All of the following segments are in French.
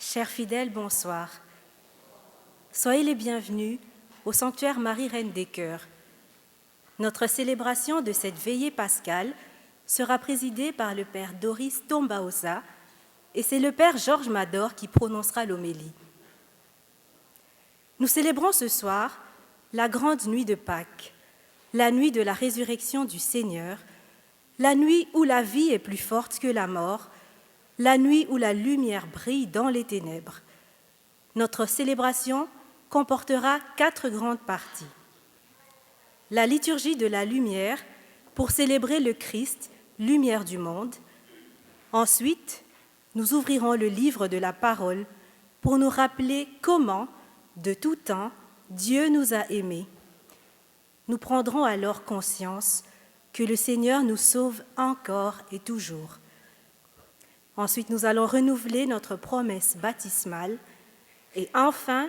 Chers fidèles, bonsoir. Soyez les bienvenus au sanctuaire Marie Reine des Cœurs. Notre célébration de cette veillée pascale sera présidée par le Père Doris Tombaosa et c'est le Père Georges Mador qui prononcera l'homélie. Nous célébrons ce soir la grande nuit de Pâques, la nuit de la résurrection du Seigneur, la nuit où la vie est plus forte que la mort, la nuit où la lumière brille dans les ténèbres. Notre célébration comportera 4 grandes parties. La liturgie de la lumière pour célébrer le Christ, lumière du monde. Ensuite, nous ouvrirons le livre de la parole pour nous rappeler comment, de tout temps, Dieu nous a aimés. Nous prendrons alors conscience que le Seigneur nous sauve encore et toujours. Ensuite, nous allons renouveler notre promesse baptismale et enfin,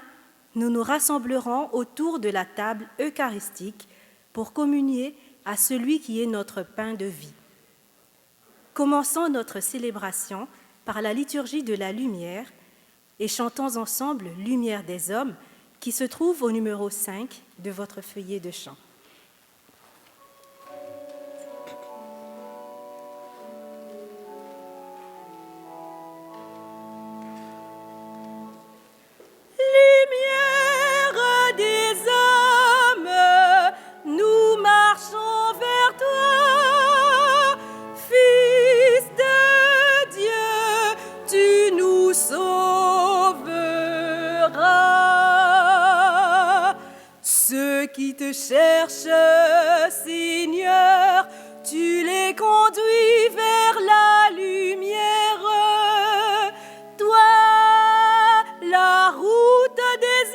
nous nous rassemblerons autour de la table eucharistique pour communier à celui qui est notre pain de vie. Commençons notre célébration par la liturgie de la lumière et chantons ensemble « Lumière des hommes » qui se trouve au numéro 5 de votre feuillet de chant. Qui te cherchent, Seigneur, tu les conduis vers la lumière. Toi, la route des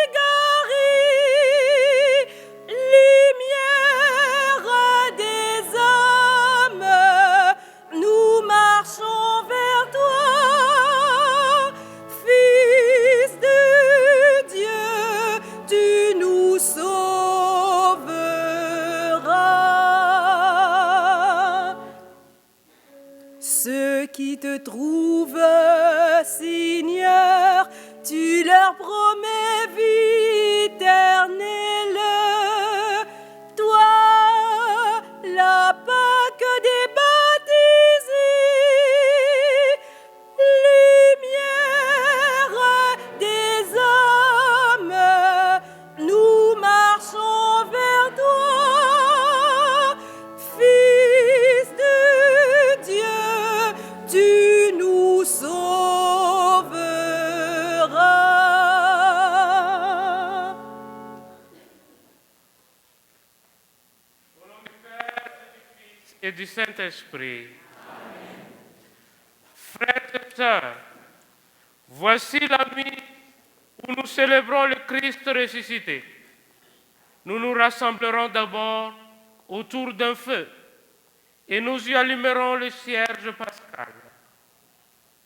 égarés, lumière des hommes, nous marchons vers toi, Fils de Dieu, tu nous sauveras. Ceux qui te trouvent, Seigneur, tu leur promets vie éternelle. Toi, la Pâque des baptisés, lumière des hommes, nous marchons vers toi, Fils de Dieu, tu nous sauveras. Au nom du Père, du Fils et du Saint-Esprit. Amen. Frères et sœurs, voici la nuit où nous célébrons le Christ ressuscité. Nous nous rassemblerons d'abord autour d'un feu et nous y allumerons le cierge pascal.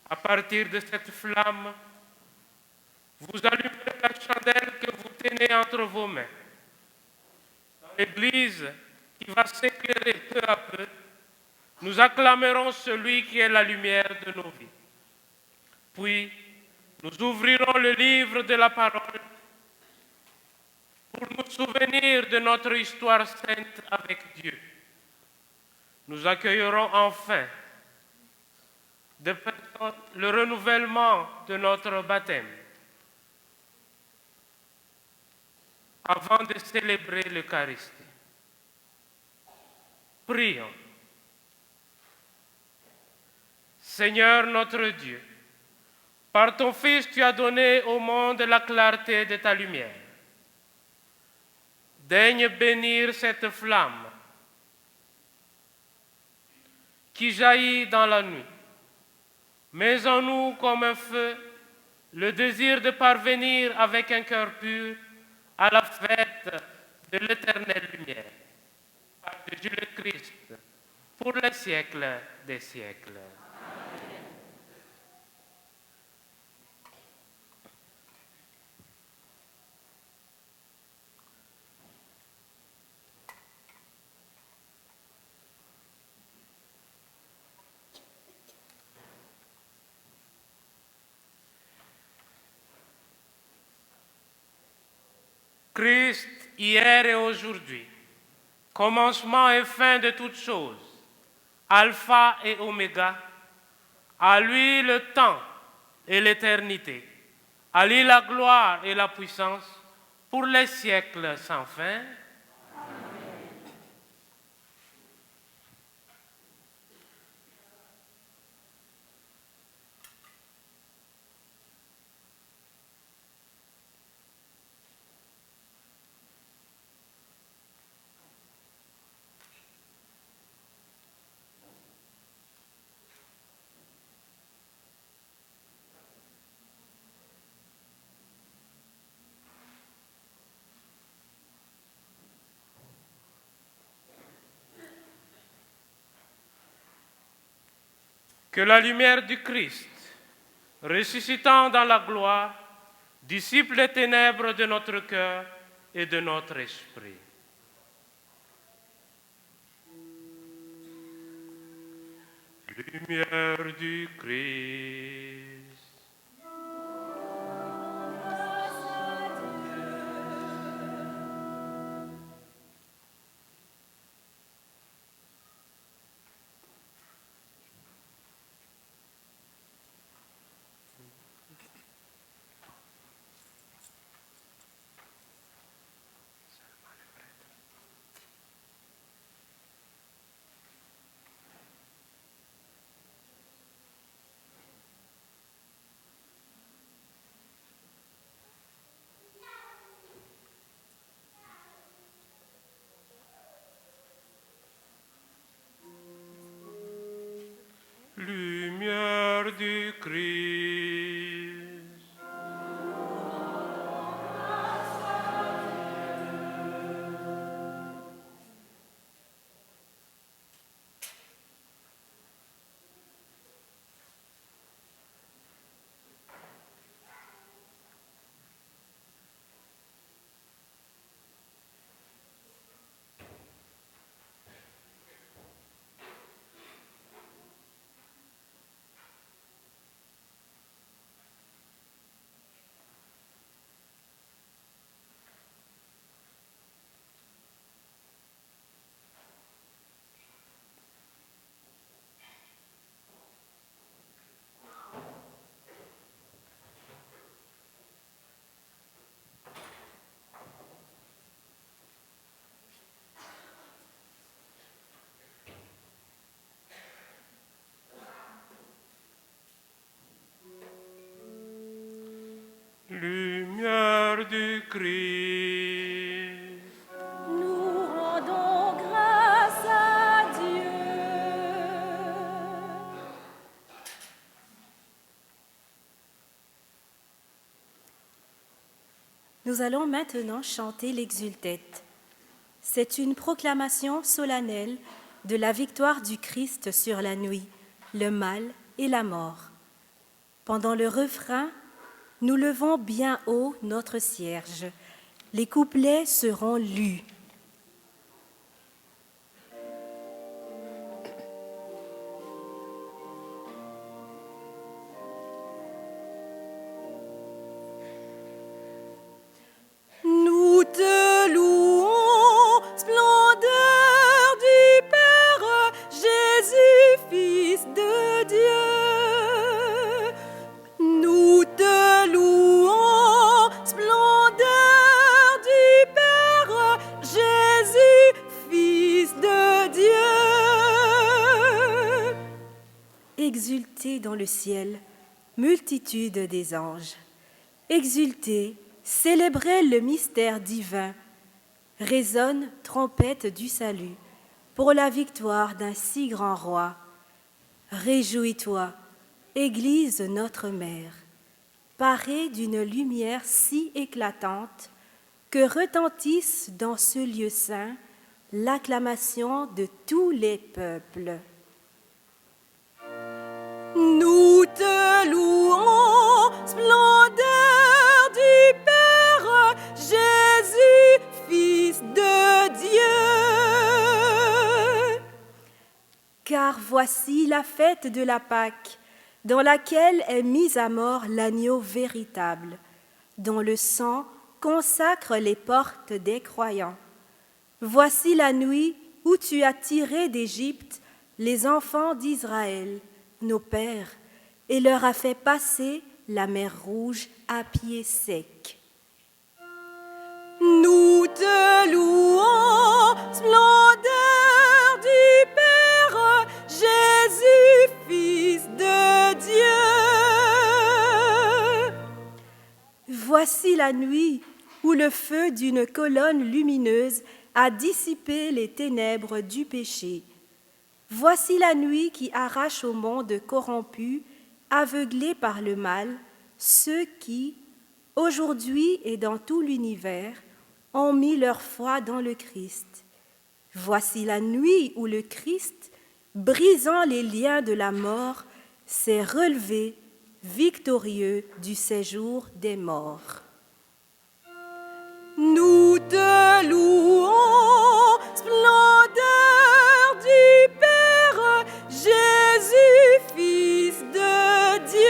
À partir de cette flamme, vous allumerez la chandelle que vous tenez entre vos mains. Dans l'Église qui va s'éclairer peu à peu, nous acclamerons celui qui est la lumière de nos vies. Puis, nous ouvrirons le livre de la parole pour nous souvenir de notre histoire sainte avec Dieu. Nous accueillerons enfin le renouvellement de notre baptême avant de célébrer l'Eucharistie. Prions. Seigneur notre Dieu, par ton Fils, tu as donné au monde la clarté de ta lumière. Daigne bénir cette flamme qui jaillit dans la nuit. Mets en nous comme un feu le désir de parvenir avec un cœur pur à la fête de l'éternelle lumière. Par Jésus le Christ, pour les siècles des siècles. Christ, hier et aujourd'hui, commencement et fin de toutes choses, Alpha et Oméga, à lui le temps et l'éternité, à lui la gloire et la puissance, pour les siècles sans fin. Que la lumière du Christ, ressuscitant dans la gloire, dissipe les ténèbres de notre cœur et de notre esprit. Lumière du Christ. Lumière du Christ. Lumière du Christ. Nous rendons grâce à Dieu. Nous allons maintenant chanter l'exultète. C'est une proclamation solennelle de la victoire du Christ sur la nuit, le mal et la mort. Pendant le refrain, nous levons bien haut notre cierge. Les couplets seront lus. Nous te louons, splendeur du Père, Jésus, Fils de Dieu. Nous te louons, splendeur du Père, Jésus, Fils de Dieu. Exultez dans le ciel, multitude des anges. Exultez, célébrez le mystère divin. Résonne trompette du salut pour la victoire d'un si grand roi. Réjouis-toi, Église notre mère, parée d'une lumière si éclatante que retentisse dans ce lieu saint l'acclamation de tous les peuples. Nous te louons, splendeur du Père, Jésus, Fils de Dieu. Car voici la fête de la Pâque, dans laquelle est mis à mort l'agneau véritable, dont le sang consacre les portes des croyants. Voici la nuit où tu as tiré d'Égypte les enfants d'Israël, nos pères, et leur as fait passer la mer Rouge à pied sec. Nous te louons, splendeur du Père, Jésus, Fils de Dieu. Voici la nuit où le feu d'une colonne lumineuse a dissipé les ténèbres du péché. Voici la nuit qui arrache au monde corrompu, aveuglé par le mal, ceux qui, aujourd'hui et dans tout l'univers, ont mis leur foi dans le Christ. Voici la nuit où le Christ, brisant les liens de la mort, s'est relevé victorieux du séjour des morts. Nous te louons, splendeur du Père, Jésus, Fils de Dieu.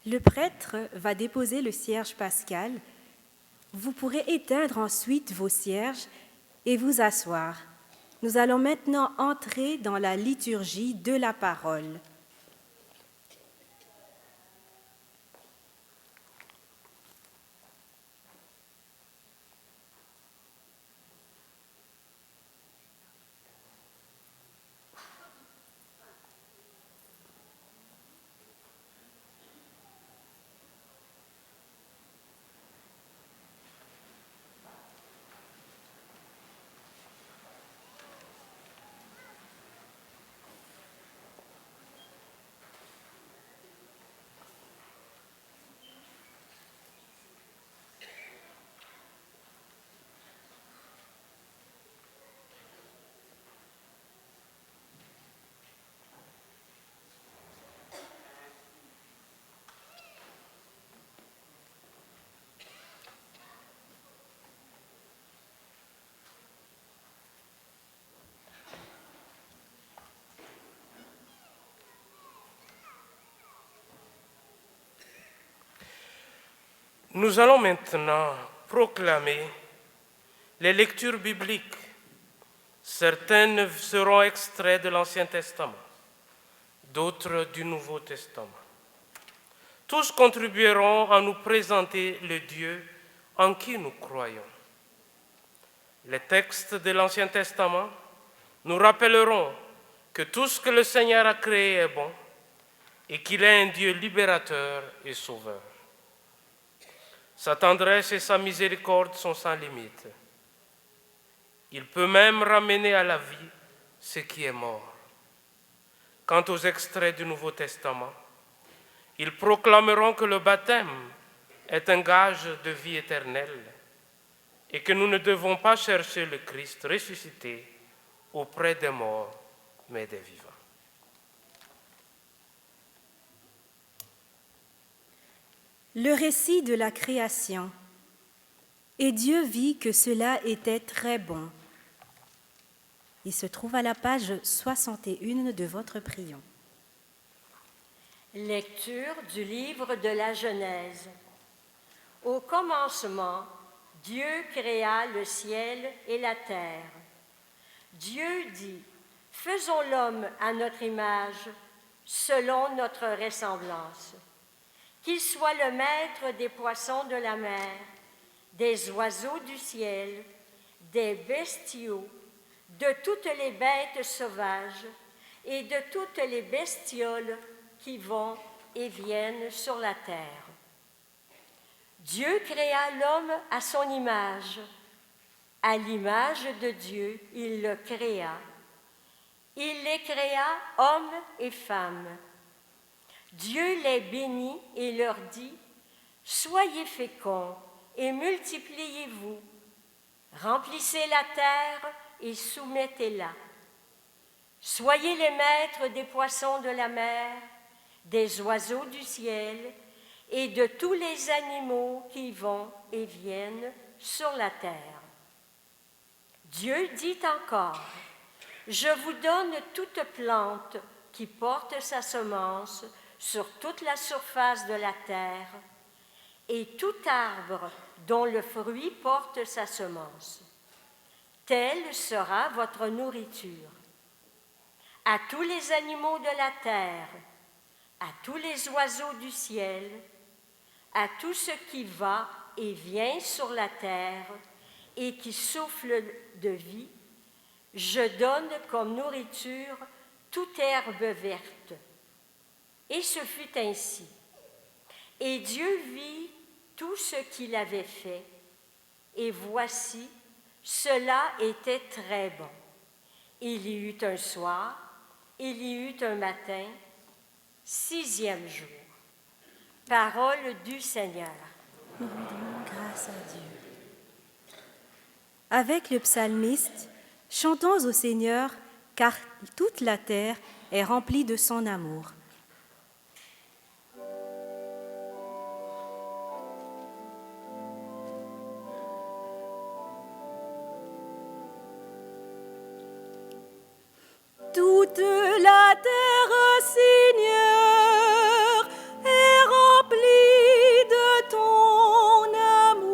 Le prêtre va déposer le cierge pascal. Vous pourrez éteindre ensuite vos cierges et vous asseoir. Nous allons maintenant entrer dans la liturgie de la parole. Nous allons maintenant proclamer les lectures bibliques. Certaines seront extraits de l'Ancien Testament, d'autres du Nouveau Testament. Tous contribueront à nous présenter le Dieu en qui nous croyons. Les textes de l'Ancien Testament nous rappelleront que tout ce que le Seigneur a créé est bon et qu'il est un Dieu libérateur et sauveur. Sa tendresse et sa miséricorde sont sans limite. Il peut même ramener à la vie ce qui est mort. Quant aux extraits du Nouveau Testament, ils proclameront que le baptême est un gage de vie éternelle et que nous ne devons pas chercher le Christ ressuscité auprès des morts, mais des vivants. Le récit de la création. Et Dieu vit que cela était très bon. Il se trouve à la page 61 de votre prion. Lecture du livre de la Genèse. Au commencement, Dieu créa le ciel et la terre. Dieu dit, « Faisons l'homme à notre image, selon notre ressemblance. Qu'il soit le maître des poissons de la mer, des oiseaux du ciel, des bestiaux, de toutes les bêtes sauvages et de toutes les bestioles qui vont et viennent sur la terre. » Dieu créa l'homme à son image. À l'image de Dieu, il le créa. Il les créa hommes et femmes. Dieu les bénit et leur dit, « Soyez féconds et multipliez-vous. Remplissez la terre et soumettez-la. Soyez les maîtres des poissons de la mer, des oiseaux du ciel et de tous les animaux qui vont et viennent sur la terre. » Dieu dit encore, « Je vous donne toute plante qui porte sa semence sur toute la surface de la terre, et tout arbre dont le fruit porte sa semence. Telle sera votre nourriture. À tous les animaux de la terre, à tous les oiseaux du ciel, à tout ce qui va et vient sur la terre et qui souffle de vie, je donne comme nourriture toute herbe verte. Et ce fut ainsi. Et Dieu vit tout ce qu'il avait fait, et voici, cela était très bon. Il y eut un soir, il y eut un matin, 6e jour. Parole du Seigneur. Nous rendons grâce à Dieu. Avec le psalmiste, chantons au Seigneur, car toute la terre est remplie de son amour. Toute la terre, Seigneur, est remplie de ton amour.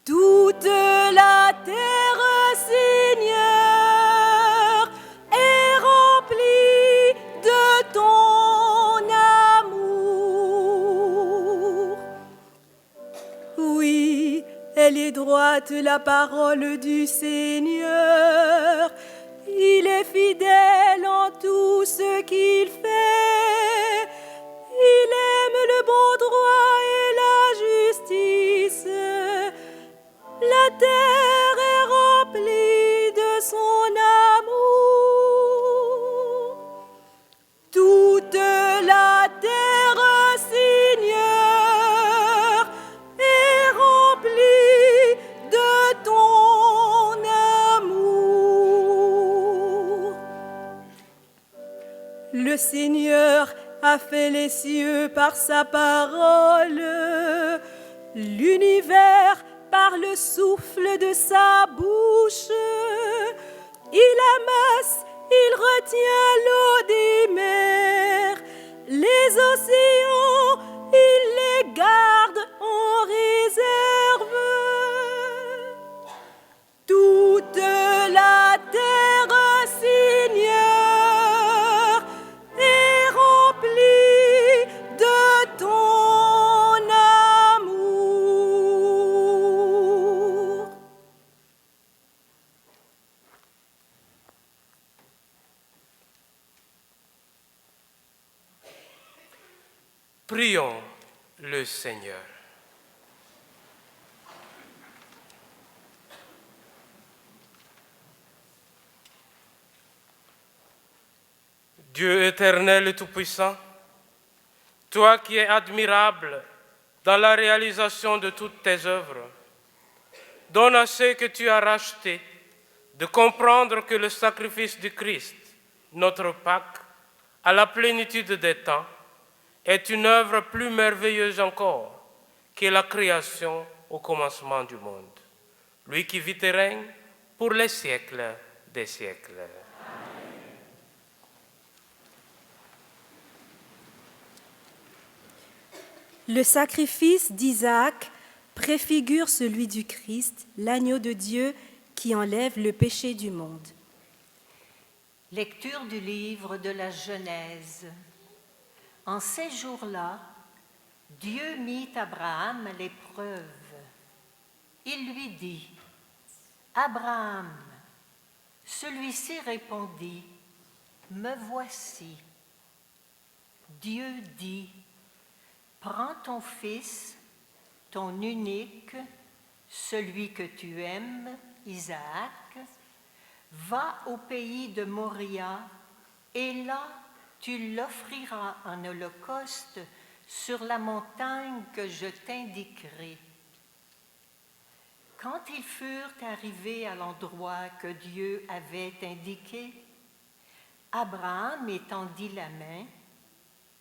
Toute la terre, Seigneur, est remplie de ton amour. Oui, elle est droite, la parole du Seigneur. Il est fidèle en tout ce qu'il fait. Il aime le bon droit et la justice. La terre est remplie de son amour. Toute la terre, Seigneur, est remplie de ton amour. Le Seigneur a fait les cieux par sa parole, l'univers par le souffle de sa bouche. Il amasse, il retient l'eau des mers, les océans, il les garde en réserve. Toute la terre, Seigneur, est remplie de ton amour. Prions le Seigneur. Dieu éternel et tout-puissant, toi qui es admirable dans la réalisation de toutes tes œuvres, donne à ceux que tu as rachetés de comprendre que le sacrifice du Christ, notre Pâque, à la plénitude des temps, est une œuvre plus merveilleuse encore que la création au commencement du monde. Lui qui vit et règne pour les siècles des siècles. Le sacrifice d'Isaac préfigure celui du Christ, l'agneau de Dieu qui enlève le péché du monde. Lecture du livre de la Genèse. En ces jours-là, Dieu mit Abraham à l'épreuve. Il lui dit, « Abraham !» Celui-ci répondit, « Me voici. » Dieu dit, « Prends ton fils, ton unique, celui que tu aimes, Isaac, va au pays de Moria, et là tu l'offriras en holocauste sur la montagne que je t'indiquerai. » Quand ils furent arrivés à l'endroit que Dieu avait indiqué, Abraham étendit la main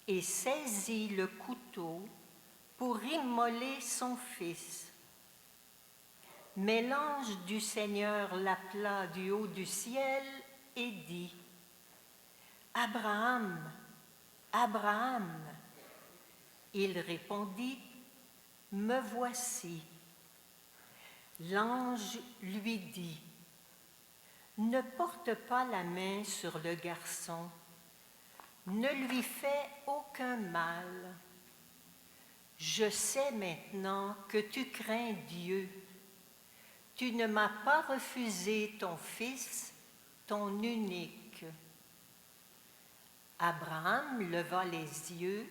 et saisit le couteau pour immoler son fils. Mais l'ange du Seigneur l'appela du haut du ciel et dit, « « Abraham, Abraham !» Il répondit, « Me voici. » L'ange lui dit, « Ne porte pas la main sur le garçon, ne lui fais aucun mal. Je sais maintenant que tu crains Dieu. Tu ne m'as pas refusé ton fils, ton unique. » Abraham leva les yeux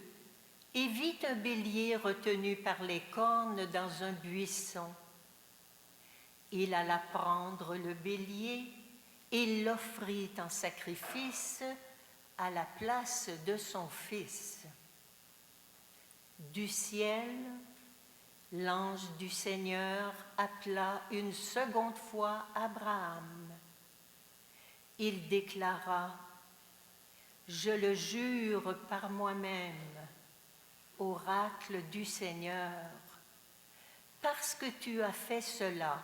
et vit un bélier retenu par les cornes dans un buisson. Il alla prendre le bélier et l'offrit en sacrifice à la place de son fils. Du ciel, l'ange du Seigneur appela une seconde fois Abraham. Il déclara, « Je le jure par moi-même, oracle du Seigneur, parce que tu as fait cela,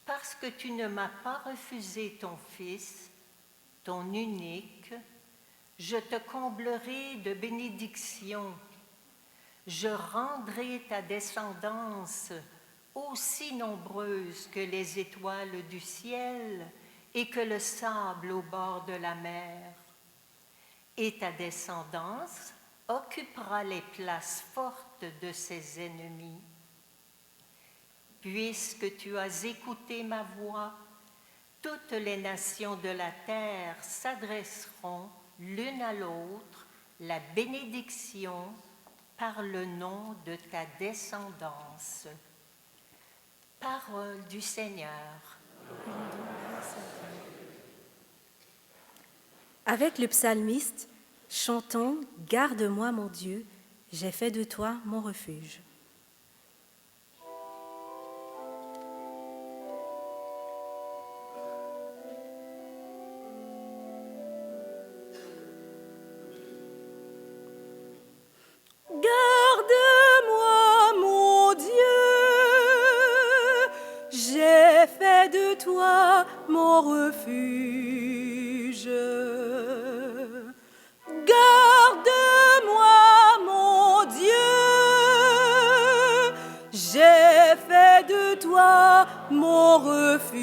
parce que tu ne m'as pas refusé ton fils, ton unique, je te comblerai de bénédictions. Je rendrai ta descendance aussi nombreuse que les étoiles du ciel et que le sable au bord de la mer. Et ta descendance occupera les places fortes de ses ennemis. Puisque tu as écouté ma voix, toutes les nations de la terre s'adresseront l'une à l'autre la bénédiction par le nom de ta descendance. » Parole du Seigneur. Avec le psalmiste, chantons « Garde-moi mon Dieu, j'ai fait de toi mon refuge ». Garde-moi, mon Dieu, j'ai fait de toi mon refuge. Garde-moi, mon Dieu, j'ai fait de toi mon refuge.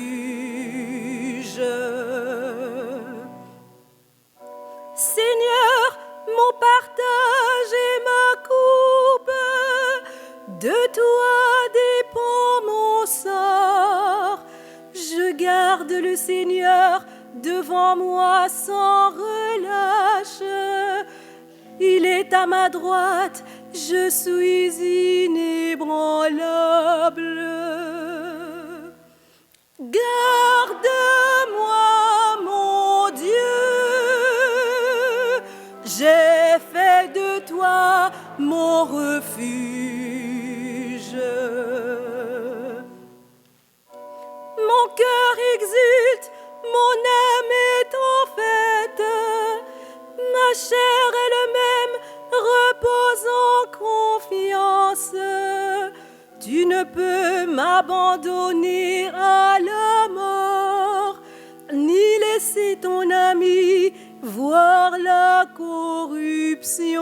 Seigneur, mon partage et ma coupe, de toi dépend mon sort. Je garde le Seigneur devant moi sans relâche. Il est à ma droite, je suis inébranlable. Garde-moi, mon Dieu, j'ai fait de toi mon refuge. Mon cœur exulte, mon âme est en fête, ma chair elle-même repose en confiance. Tu ne peux m'abandonner à la mort, ni laisser ton ami voir la corruption.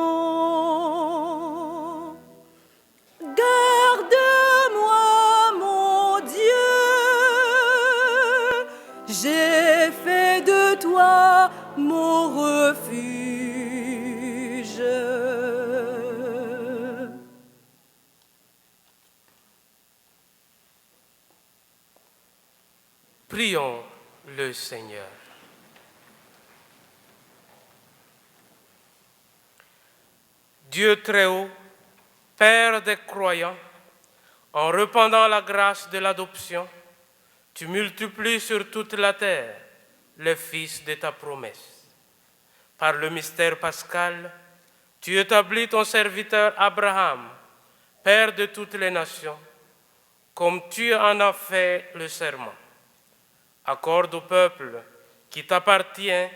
Garde-moi, mon Dieu, j'ai fait de toi mon refuge. Prions le Seigneur. Dieu très haut, Père des croyants, en répandant la grâce de l'adoption, tu multiplies sur toute la terre les fils de ta promesse. Par le mystère pascal, tu établis ton serviteur Abraham, Père de toutes les nations, comme tu en as fait le serment. Accorde au peuple qui t'appartient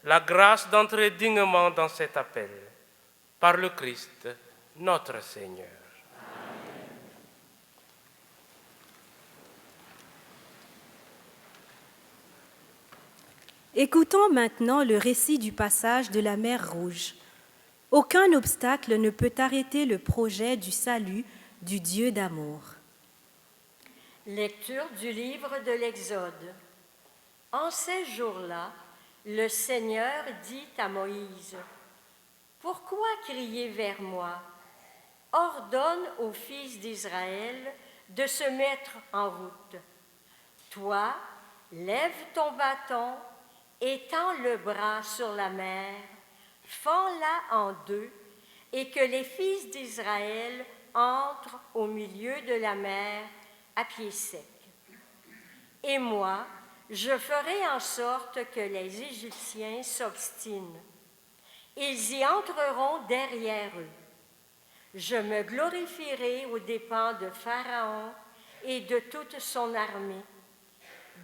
la grâce d'entrer dignement dans cet appel. Par le Christ, notre Seigneur. Écoutons maintenant le récit du passage de la mer Rouge. Aucun obstacle ne peut arrêter le projet du salut du Dieu d'amour. Lecture du livre de l'Exode. En ces jours-là, le Seigneur dit à Moïse, « Pourquoi crier vers moi? Ordonne aux fils d'Israël de se mettre en route. Toi, lève ton bâton, étends le bras sur la mer, fends-la en deux, et que les fils d'Israël entrent au milieu de la mer à pied sec. Et moi, je ferai en sorte que les Égyptiens s'obstinent. Ils y entreront derrière eux. Je me glorifierai aux dépens de Pharaon et de toute son armée,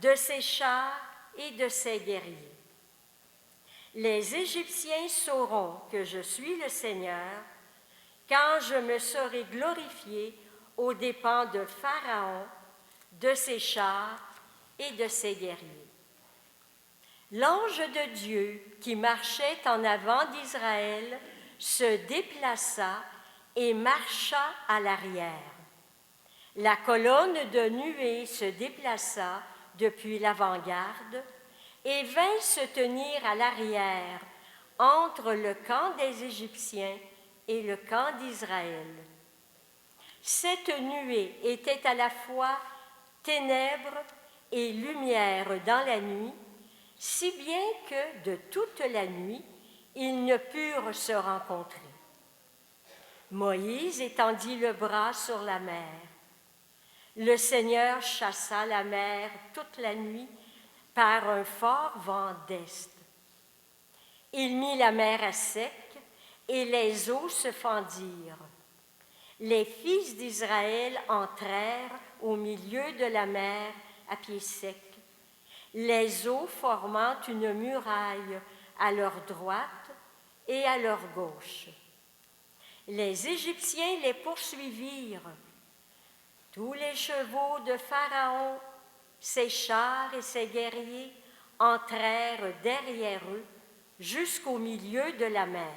de ses chars et de ses guerriers. Les Égyptiens sauront que je suis le Seigneur quand je me serai glorifié aux dépens de Pharaon, de ses chars et de ses guerriers. » L'ange de Dieu qui marchait en avant d'Israël se déplaça et marcha à l'arrière. La colonne de nuée se déplaça depuis l'avant-garde et vint se tenir à l'arrière entre le camp des Égyptiens et le camp d'Israël. Cette nuée était à la fois ténèbres et lumière dans la nuit, si bien que de toute la nuit, ils ne purent se rencontrer. Moïse étendit le bras sur la mer. Le Seigneur chassa la mer toute la nuit par un fort vent d'est. Il mit la mer à sec et les eaux se fendirent. Les fils d'Israël entrèrent au milieu de la mer à pied sec, les eaux formant une muraille à leur droite et à leur gauche. Les Égyptiens les poursuivirent. Tous les chevaux de Pharaon, ses chars et ses guerriers entrèrent derrière eux jusqu'au milieu de la mer.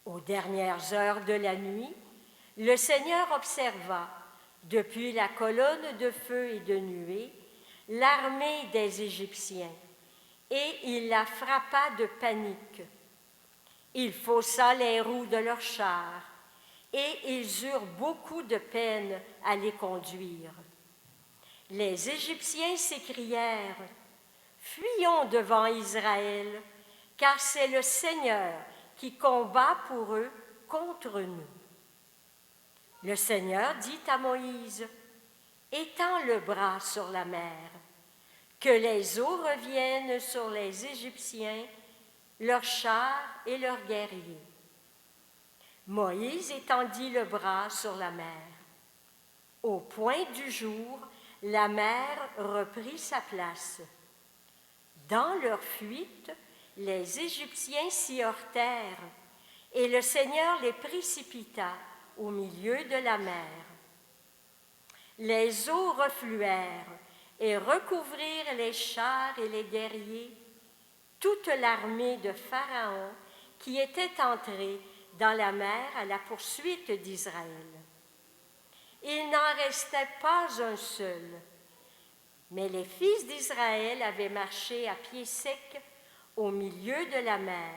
Aux dernières heures de la nuit, le Seigneur observa, depuis la colonne de feu et de nuée, l'armée des Égyptiens, et il la frappa de panique. Il faussa les roues de leurs chars, et ils eurent beaucoup de peine à les conduire. Les Égyptiens s'écrièrent, « Fuyons devant Israël, car c'est le Seigneur qui combat pour eux contre nous. » Le Seigneur dit à Moïse, « Étends le bras sur la mer, que les eaux reviennent sur les Égyptiens, leurs chars et leurs guerriers. » Moïse étendit le bras sur la mer. Au point du jour, la mer reprit sa place. Dans leur fuite, les Égyptiens s'y heurtèrent, et le Seigneur les précipita au milieu de la mer. Les eaux refluèrent et recouvrirent les chars et les guerriers, toute l'armée de Pharaon qui était entrée dans la mer à la poursuite d'Israël. Il n'en restait pas un seul, mais les fils d'Israël avaient marché à pied sec au milieu de la mer,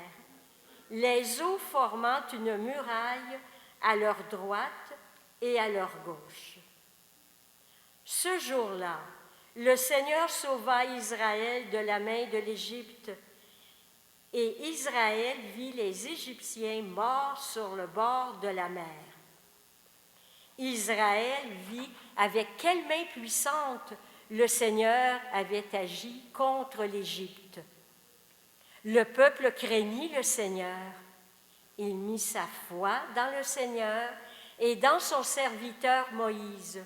les eaux formant une muraille à leur droite et à leur gauche. Ce jour-là, le Seigneur sauva Israël de la main de l'Égypte, et Israël vit les Égyptiens morts sur le bord de la mer. Israël vit avec quelle main puissante le Seigneur avait agi contre l'Égypte. Le peuple craignit le Seigneur. Il mit sa foi dans le Seigneur et dans son serviteur Moïse.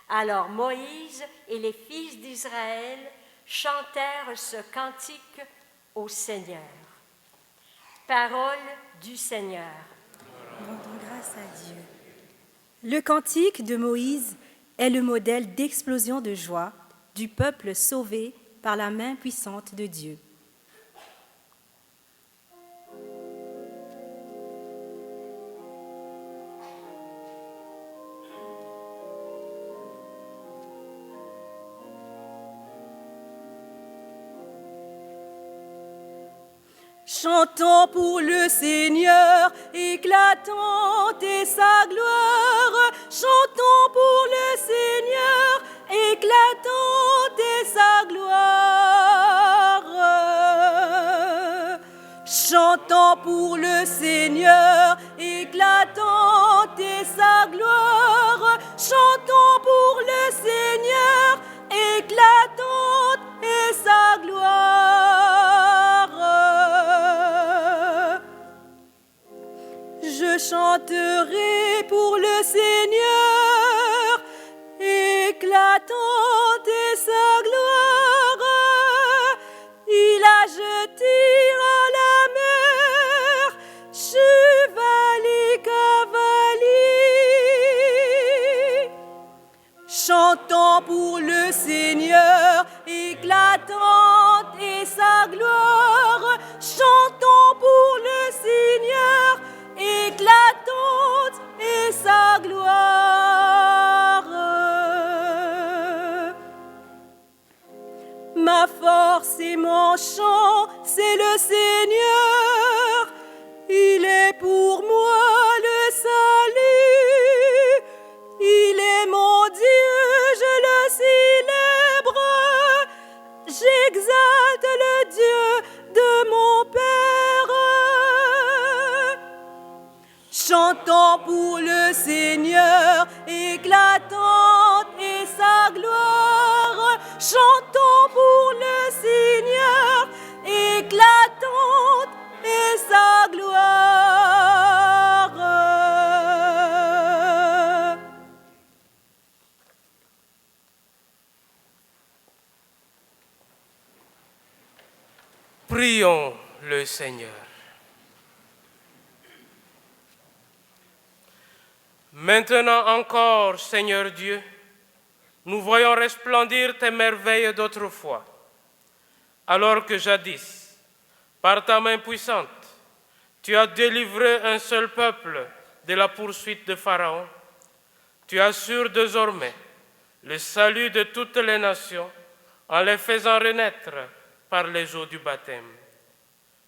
Alors Moïse et les fils d'Israël chantèrent ce cantique au Seigneur. Parole du Seigneur. Rendons grâce à Dieu. Le cantique de Moïse est le modèle d'explosion de joie du peuple sauvé par la main puissante de Dieu. Chantons pour le Seigneur, éclatante est sa gloire. Chantons pour le Seigneur, éclatante est sa gloire. Chantons pour le Seigneur, éclatante est sa gloire. Chantons pour le Seigneur, éclatante est sa gloire. Je chanterai pour le Seigneur, éclatante est sa gloire. Il a jeté à la mer cheval et cavalier. Chantons pour le Seigneur, éclatante est sa gloire. Chantons pour le Seigneur, éclatante est sa gloire. Ma force et mon chant, c'est le Seigneur. Il est pour moi le salut. Il est mon Dieu, je le célèbre. J'exalte le Dieu de mon Père. Chantons pour le Seigneur, éclatante est sa gloire. Chantons pour le Seigneur, éclatante est sa gloire. Prions le Seigneur. Maintenant encore, Seigneur Dieu, nous voyons resplendir tes merveilles d'autrefois, alors que jadis, par ta main puissante, tu as délivré un seul peuple de la poursuite de Pharaon. Tu assures désormais le salut de toutes les nations en les faisant renaître par les eaux du baptême.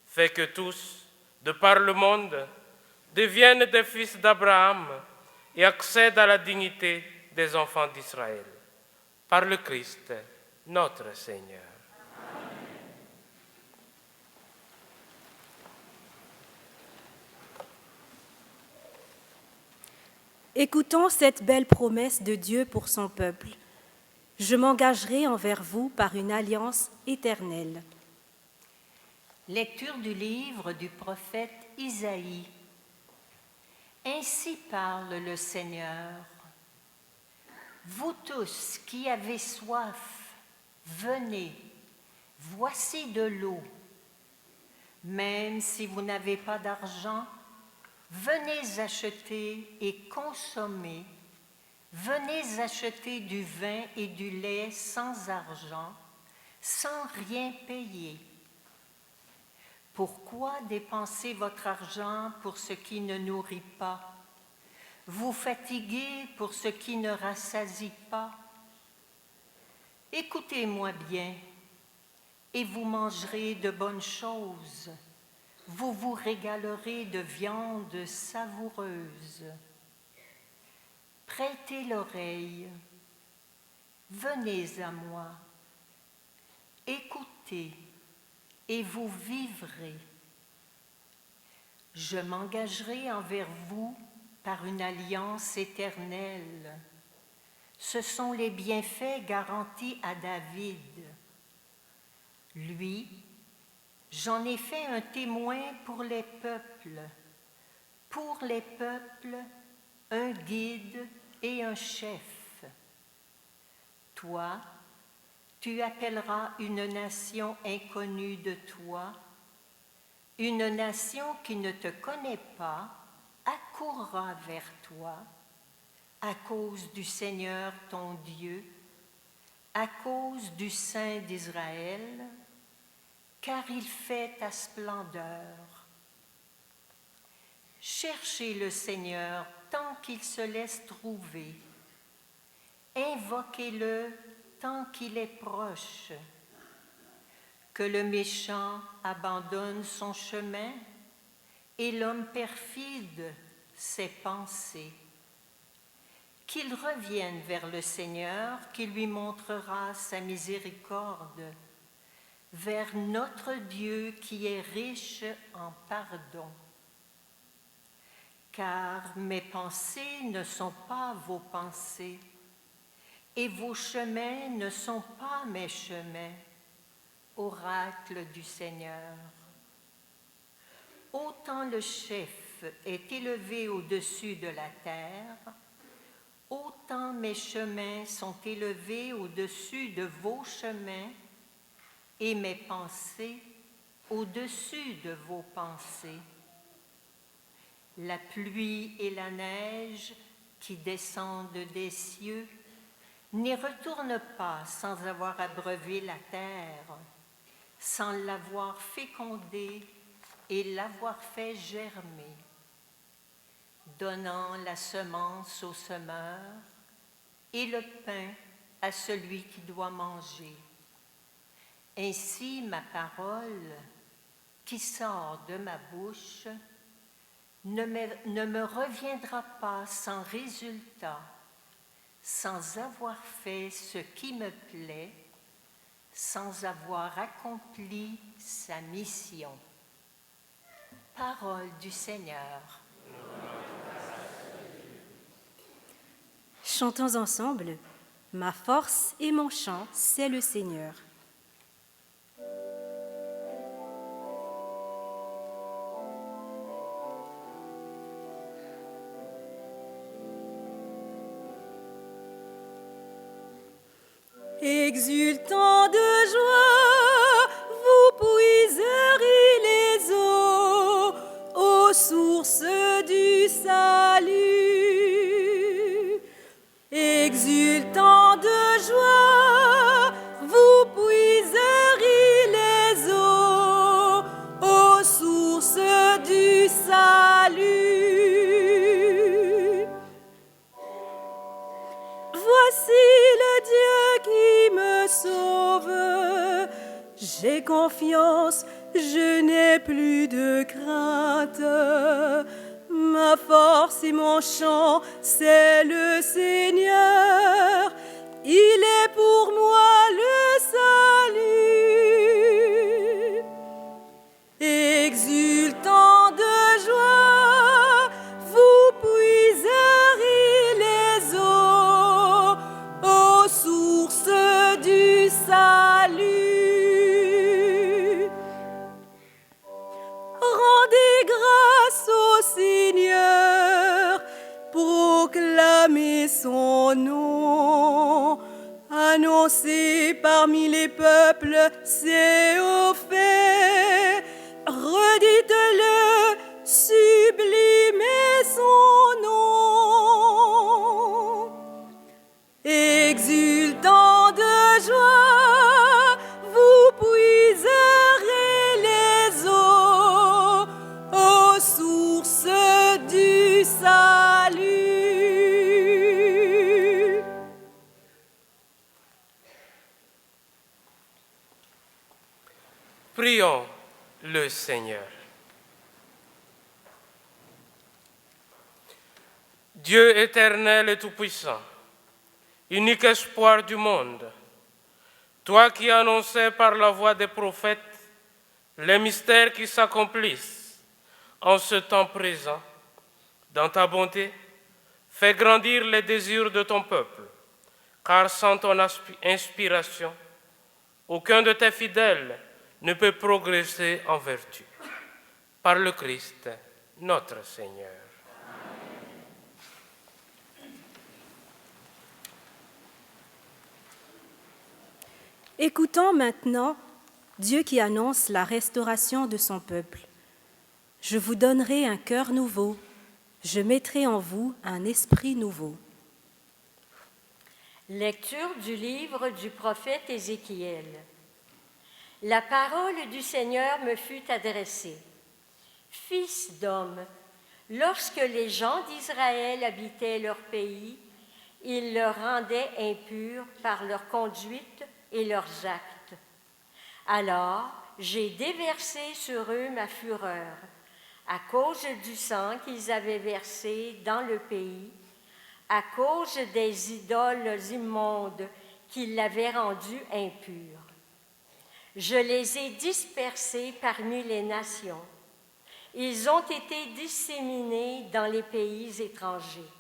Fais que tous, de par le monde, deviennent des fils d'Abraham et accèdent à la dignité des enfants d'Israël. Par le Christ, notre Seigneur. Écoutons cette belle promesse de Dieu pour son peuple. Je m'engagerai envers vous par une alliance éternelle. Lecture du livre du prophète Isaïe. Ainsi parle le Seigneur. Vous tous qui avez soif, venez, voici de l'eau. Même si vous n'avez pas d'argent, venez acheter et consommer. Venez acheter du vin et du lait sans argent, sans rien payer. Pourquoi dépenser votre argent pour ce qui ne nourrit pas? Vous fatiguez pour ce qui ne rassasie pas? Écoutez-moi bien, et vous mangerez de bonnes choses. Vous vous régalerez de viande savoureuse. Prêtez l'oreille, venez à moi, écoutez, et vous vivrez. Je m'engagerai envers vous par une alliance éternelle. Ce sont les bienfaits garantis à David. Lui, j'en ai fait un témoin pour les peuples. Pour les peuples, un guide et un chef. Toi, tu appelleras une nation inconnue de toi, une nation qui ne te connaît pas, accourra vers toi à cause du Seigneur ton Dieu, à cause du Saint d'Israël, car il fait ta splendeur. Cherchez le Seigneur tant qu'il se laisse trouver. Invoquez-le tant qu'il est proche. Que le méchant abandonne son chemin et l'homme perfide ses pensées. Qu'il revienne vers le Seigneur qui lui montrera sa miséricorde, vers notre Dieu qui est riche en pardon. Car mes pensées ne sont pas vos pensées, et vos chemins ne sont pas mes chemins, oracle du Seigneur. Autant le chef est élevé au-dessus de la terre, autant mes chemins sont élevés au-dessus de vos chemins, et mes pensées au-dessus de vos pensées. La pluie et la neige qui descendent des cieux n'y retournent pas sans avoir abreuvé la terre, sans l'avoir fécondée et l'avoir fait germer, donnant la semence au semeur et le pain à celui qui doit manger. Ainsi ma parole qui sort de ma bouche ne me reviendra pas sans résultat, sans avoir fait ce qui me plaît, sans avoir accompli sa mission. Parole du Seigneur. Chantons ensemble. Ma force et mon chant, c'est le Seigneur. Exultant de joie, vous puiserez les eaux aux sources du salut. Exultant de joie, vous puiserez les eaux aux sources du salut. Voici le Dieu qui me sauve. J'ai confiance, je n'ai plus de crainte. Ma force et mon chant, c'est le Seigneur. Il est pour moi le salut. Exultant de joie, vous puiserez les eaux aux sources du salut. Rendez grâce au Seigneur, proclamez son nom, annoncez parmi les peuples ses hauts faits, redites-le, sublimez son nom. Exultant de joie, vous puiserez les eaux aux sources du salut. Prions le Seigneur. Dieu éternel et tout-puissant, unique espoir du monde, toi qui annonçais par la voix des prophètes les mystères qui s'accomplissent en ce temps présent, dans ta bonté, fais grandir les désirs de ton peuple, car sans ton inspiration, aucun de tes fidèles ne peut progresser en vertu. Par le Christ, notre Seigneur. Écoutons maintenant Dieu qui annonce la restauration de son peuple. Je vous donnerai un cœur nouveau, je mettrai en vous un esprit nouveau. Lecture du livre du prophète Ézéchiel. La parole du Seigneur me fut adressée. Fils d'homme, lorsque les gens d'Israël habitaient leur pays, ils leur rendaient impurs par leur conduite et leurs actes. Alors, j'ai déversé sur eux ma fureur, à cause du sang qu'ils avaient versé dans le pays, à cause des idoles immondes qui l'avaient rendu impur. Je les ai dispersés parmi les nations. Ils ont été disséminés dans les pays étrangers.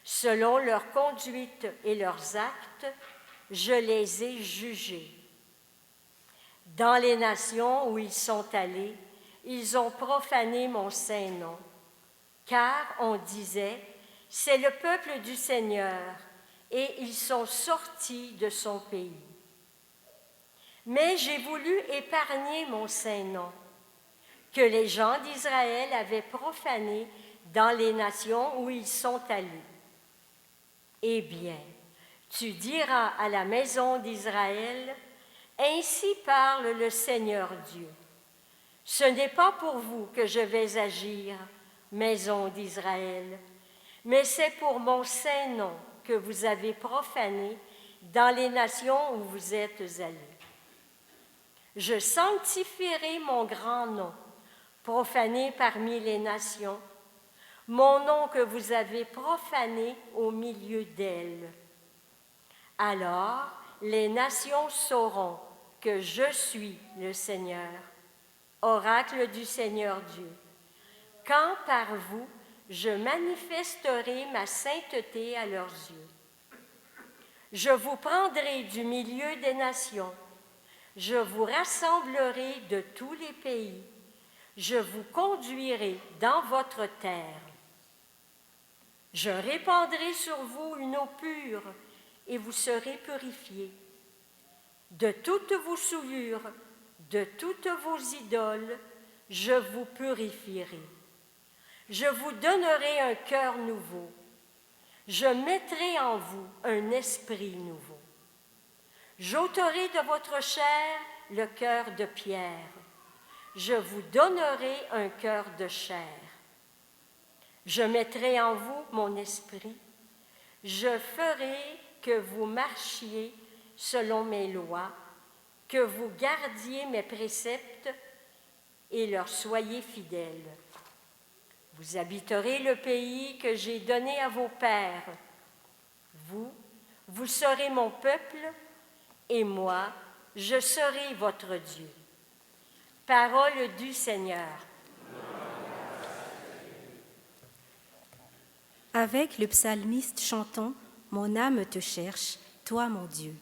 Selon leur conduite et leurs actes, je les ai jugés. Dans les nations où ils sont allés, ils ont profané mon saint nom, car on disait, c'est le peuple du Seigneur, et ils sont sortis de son pays. Mais j'ai voulu épargner mon saint nom, que les gens d'Israël avaient profané dans les nations où ils sont allés. Eh bien, tu diras à la maison d'Israël, ainsi parle le Seigneur Dieu. Ce n'est pas pour vous que je vais agir, maison d'Israël, mais c'est pour mon saint nom que vous avez profané dans les nations où vous êtes allés. Je sanctifierai mon grand nom, profané parmi les nations, mon nom que vous avez profané au milieu d'elles. Alors, les nations sauront que je suis le Seigneur, oracle du Seigneur Dieu, quand par vous, je manifesterai ma sainteté à leurs yeux. Je vous prendrai du milieu des nations, je vous rassemblerai de tous les pays, je vous conduirai dans votre terre. Je répandrai sur vous une eau pure, et vous serez purifiés. De toutes vos souillures, de toutes vos idoles, je vous purifierai. Je vous donnerai un cœur nouveau. Je mettrai en vous un esprit nouveau. J'ôterai de votre chair le cœur de pierre. Je vous donnerai un cœur de chair. Je mettrai en vous mon esprit. Je ferai que vous marchiez selon mes lois, que vous gardiez mes préceptes et leur soyez fidèles. Vous habiterez le pays que j'ai donné à vos pères. Vous serez mon peuple, et moi, je serai votre Dieu. Parole du Seigneur. Avec le psalmiste chantons, mon âme te cherche, toi mon Dieu.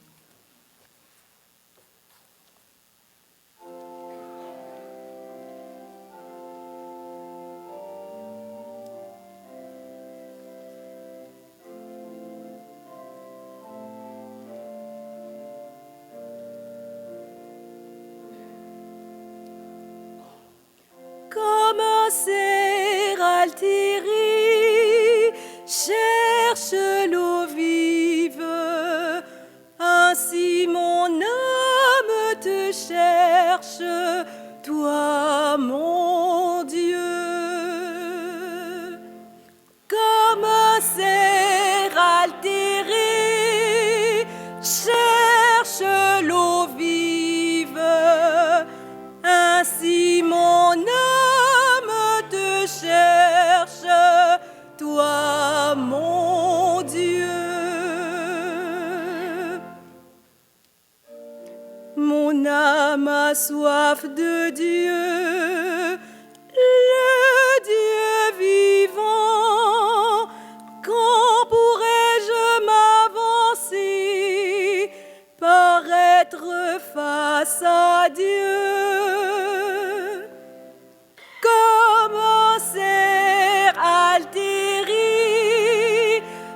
Comme un cerf altéré cherche l'eau vive, ainsi mon âme te cherche, toi mon Dieu. Comme un cerf altéré cherche l'eau vive, ainsi mon âme te cherche, toi mon Dieu. Mon âme a soif de Dieu, le Dieu vivant. Quand pourrais-je m'avancer, paraître face à Dieu? Comme un cerf altéré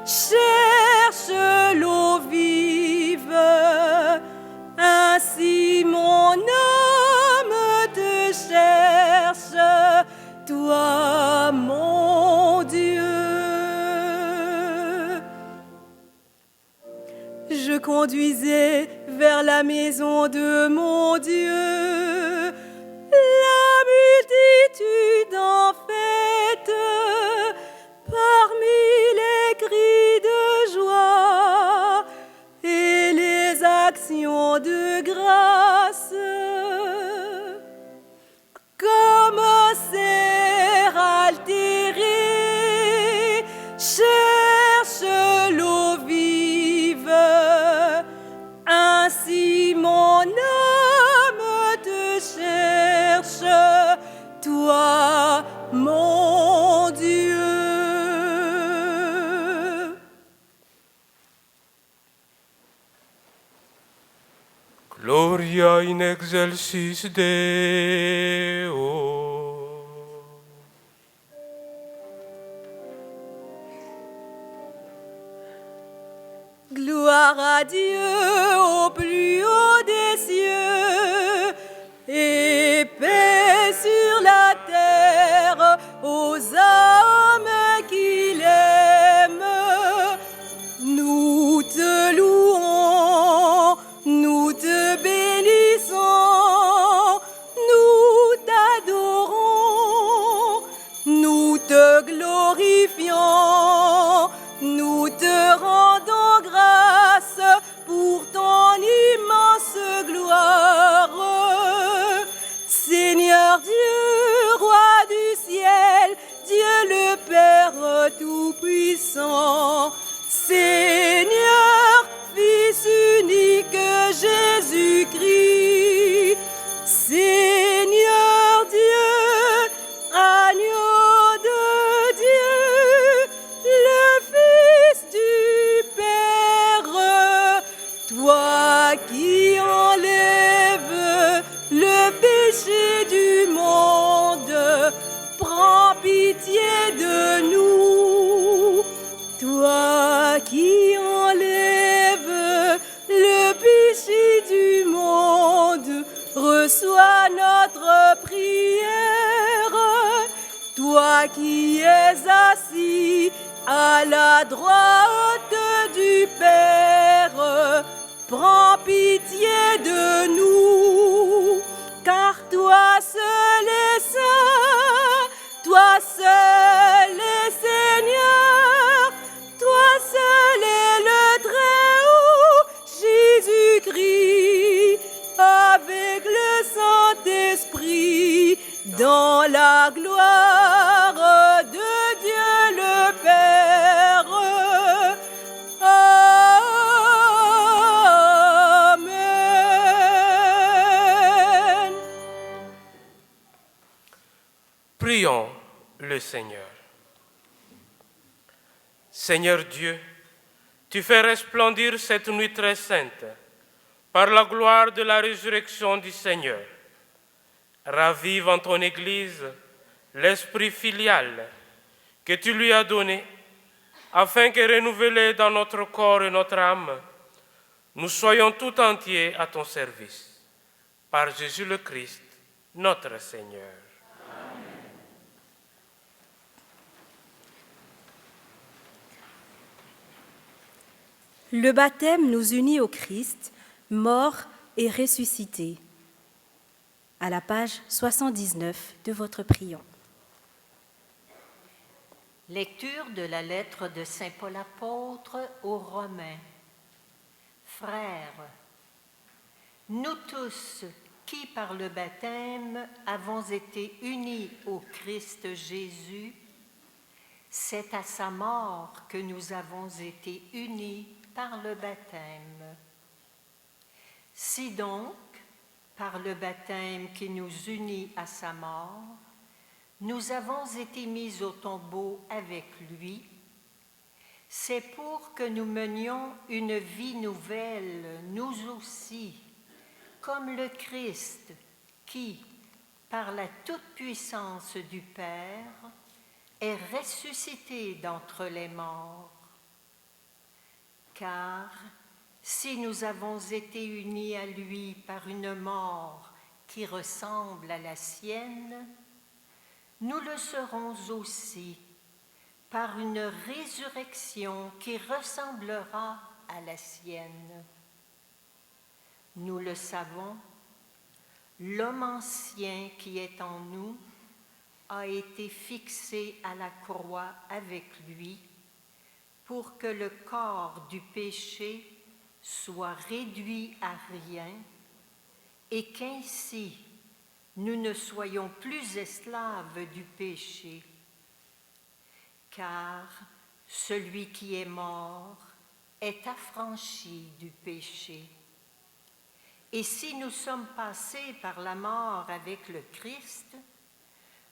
cherche l'eau vive, ainsi mon âme te cherche, toi mon Dieu. conduisez vers la maison de mon Dieu. La multitude en fête, parmi les cris de joie et les actions de grâce. Comme un cerf altéré cherche l'eau vive, ainsi mon âme te cherche, toi, mon Dieu. Gloria in excelsis Deo. Gloire à Dieu au plus haut des cieux et paix sur la terre aux âmes qu'il aime. Nous te louons, nous te bénissons, nous t'adorons, nous te glorifions, nous te rendons grâce pour ton immense gloire. Seigneur Dieu, roi du ciel, Dieu le Père Tout-Puissant, Seigneur, Fils unique Jésus-Christ, Seigneur Dieu, agneau de Dieu, le Fils du Père, toi qui enlèves le péché du monde, prends pitié de nous. Toi qui enlèves le péché du monde, reçois notre prière. Toi qui es assis à la droite du Père, prends pitié de nous, car toi seul est saint, toi seul est Seigneur, toi seul est le Très-Haut, Jésus-Christ, avec le Saint-Esprit, dans la gloire de Dieu le Père. Amen. Prions le Seigneur. Seigneur Dieu, tu fais resplendir cette nuit très sainte par la gloire de la résurrection du Seigneur. Ravive en ton Église l'esprit filial que tu lui as donné, afin que renouvelé dans notre corps et notre âme, nous soyons tout entiers à ton service. Par Jésus le Christ, notre Seigneur. Le baptême nous unit au Christ, mort et ressuscité. À la page 79 de votre priant. Lecture de la lettre de Saint Paul apôtre aux Romains. Frères, nous tous qui par le baptême avons été unis au Christ Jésus, c'est à sa mort que nous avons été unis par le baptême. Si donc, par le baptême qui nous unit à sa mort, nous avons été mis au tombeau avec lui, c'est pour que nous menions une vie nouvelle, nous aussi, comme le Christ qui, par la toute-puissance du Père, est ressuscité d'entre les morts. Car si nous avons été unis à lui par une mort qui ressemble à la sienne, nous le serons aussi par une résurrection qui ressemblera à la sienne. Nous le savons, l'homme ancien qui est en nous a été fixé à la croix avec lui pour que le corps du péché soit réduit à rien et qu'ainsi nous ne soyons plus esclaves du péché. Car celui qui est mort est affranchi du péché. Et si nous sommes passés par la mort avec le Christ,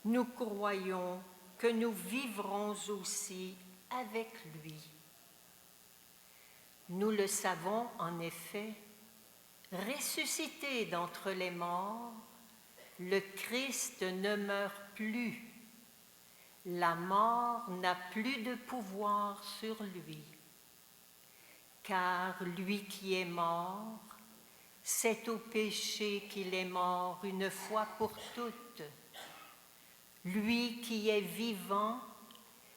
nous croyons que nous vivrons aussi avec lui. Nous le savons en effet, ressuscité d'entre les morts, le Christ ne meurt plus. La mort n'a plus de pouvoir sur lui, car lui qui est mort, c'est au péché qu'il est mort une fois pour toutes. Lui qui est vivant,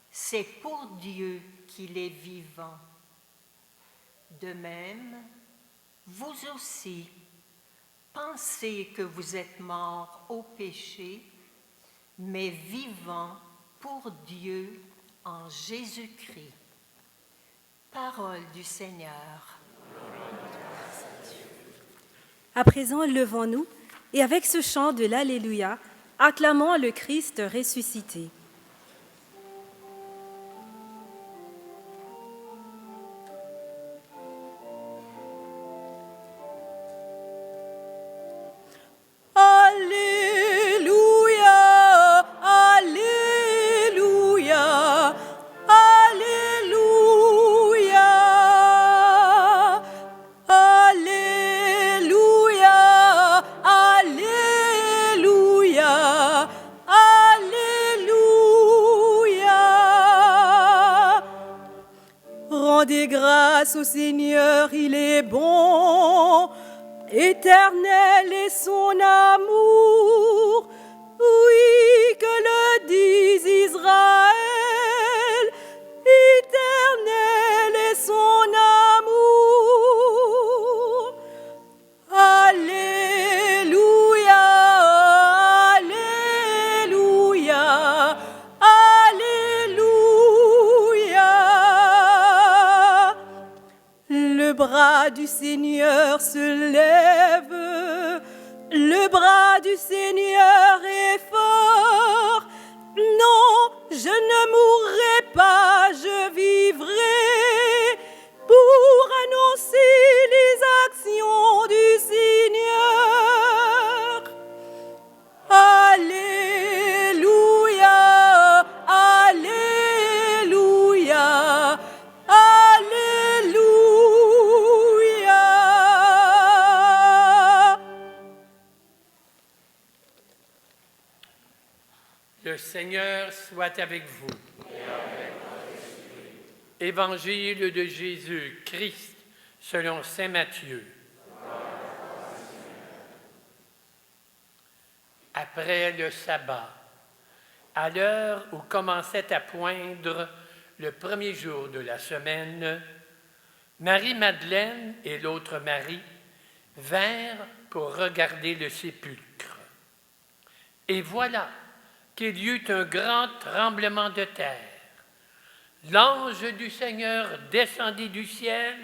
c'est pour Dieu qu'il est vivant. De même, vous aussi, pensez que vous êtes morts au péché, mais vivants pour Dieu en Jésus-Christ. Parole du Seigneur. À présent, levons-nous et avec ce chant de l'Alléluia, acclamons le Christ ressuscité. Alléluia, Alléluia, Alléluia, Alléluia, Alléluia, Alléluia. Rendez grâce au Seigneur, il est bon. Éternel est son amour, oui, que le dise Israël, éternel est son amour. Alléluia, Alléluia, Alléluia. Le bras du Seigneur se lève, le bras du Seigneur est fort. Non, je ne mourrai pas, je vivrai pour annoncer les actions du Seigneur. Alléluia, Alléluia, Alléluia. Le Seigneur soit avec vous. Évangile de Jésus-Christ selon saint Matthieu. Après le sabbat, à l'heure où commençait à poindre le premier jour de la semaine, Marie-Madeleine et l'autre Marie vinrent pour regarder le sépulcre. Et voilà qu'il y eut un grand tremblement de terre. L'ange du Seigneur descendit du ciel,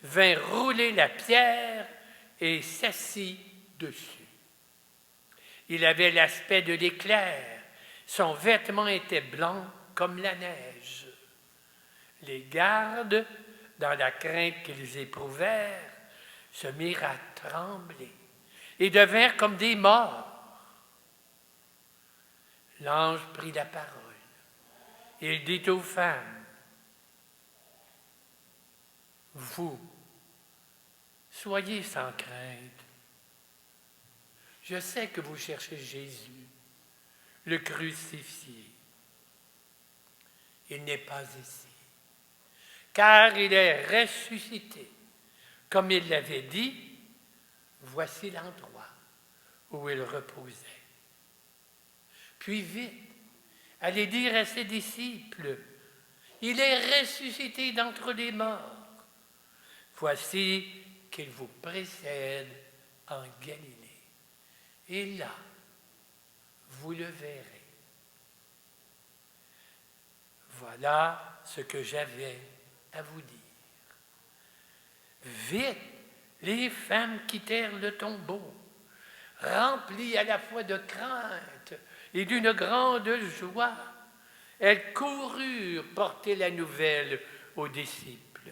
vint rouler la pierre et s'assit dessus. Il avait l'aspect de l'éclair, son vêtement était blanc comme la neige. Les gardes, dans la crainte qu'ils éprouvèrent, se mirent à trembler et devinrent comme des morts. L'ange prit la parole. Il dit aux femmes, « Vous, soyez sans crainte. Je sais que vous cherchez Jésus, le crucifié. Il n'est pas ici, car il est ressuscité. Comme il l'avait dit, voici l'endroit où il reposait. Puis vite, allez dire à ses disciples, il est ressuscité d'entre les morts. voici qu'il vous précède en Galilée. Et là, vous le verrez. Voilà ce que j'avais à vous dire. Vite, les femmes quittèrent le tombeau, remplies à la fois de crainte et d'une grande joie. Elles coururent porter la nouvelle aux disciples.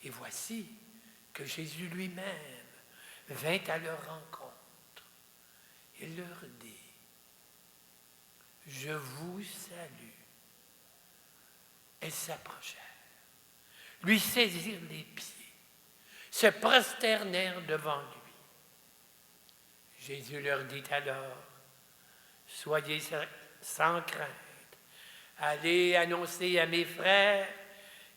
Et voici que Jésus lui-même vint à leur rencontre. Il leur dit, « Je vous salue. » Elles s'approchèrent, lui saisirent les pieds, se prosternèrent devant lui. Jésus leur dit alors, « Soyez sans crainte, allez annoncer à mes frères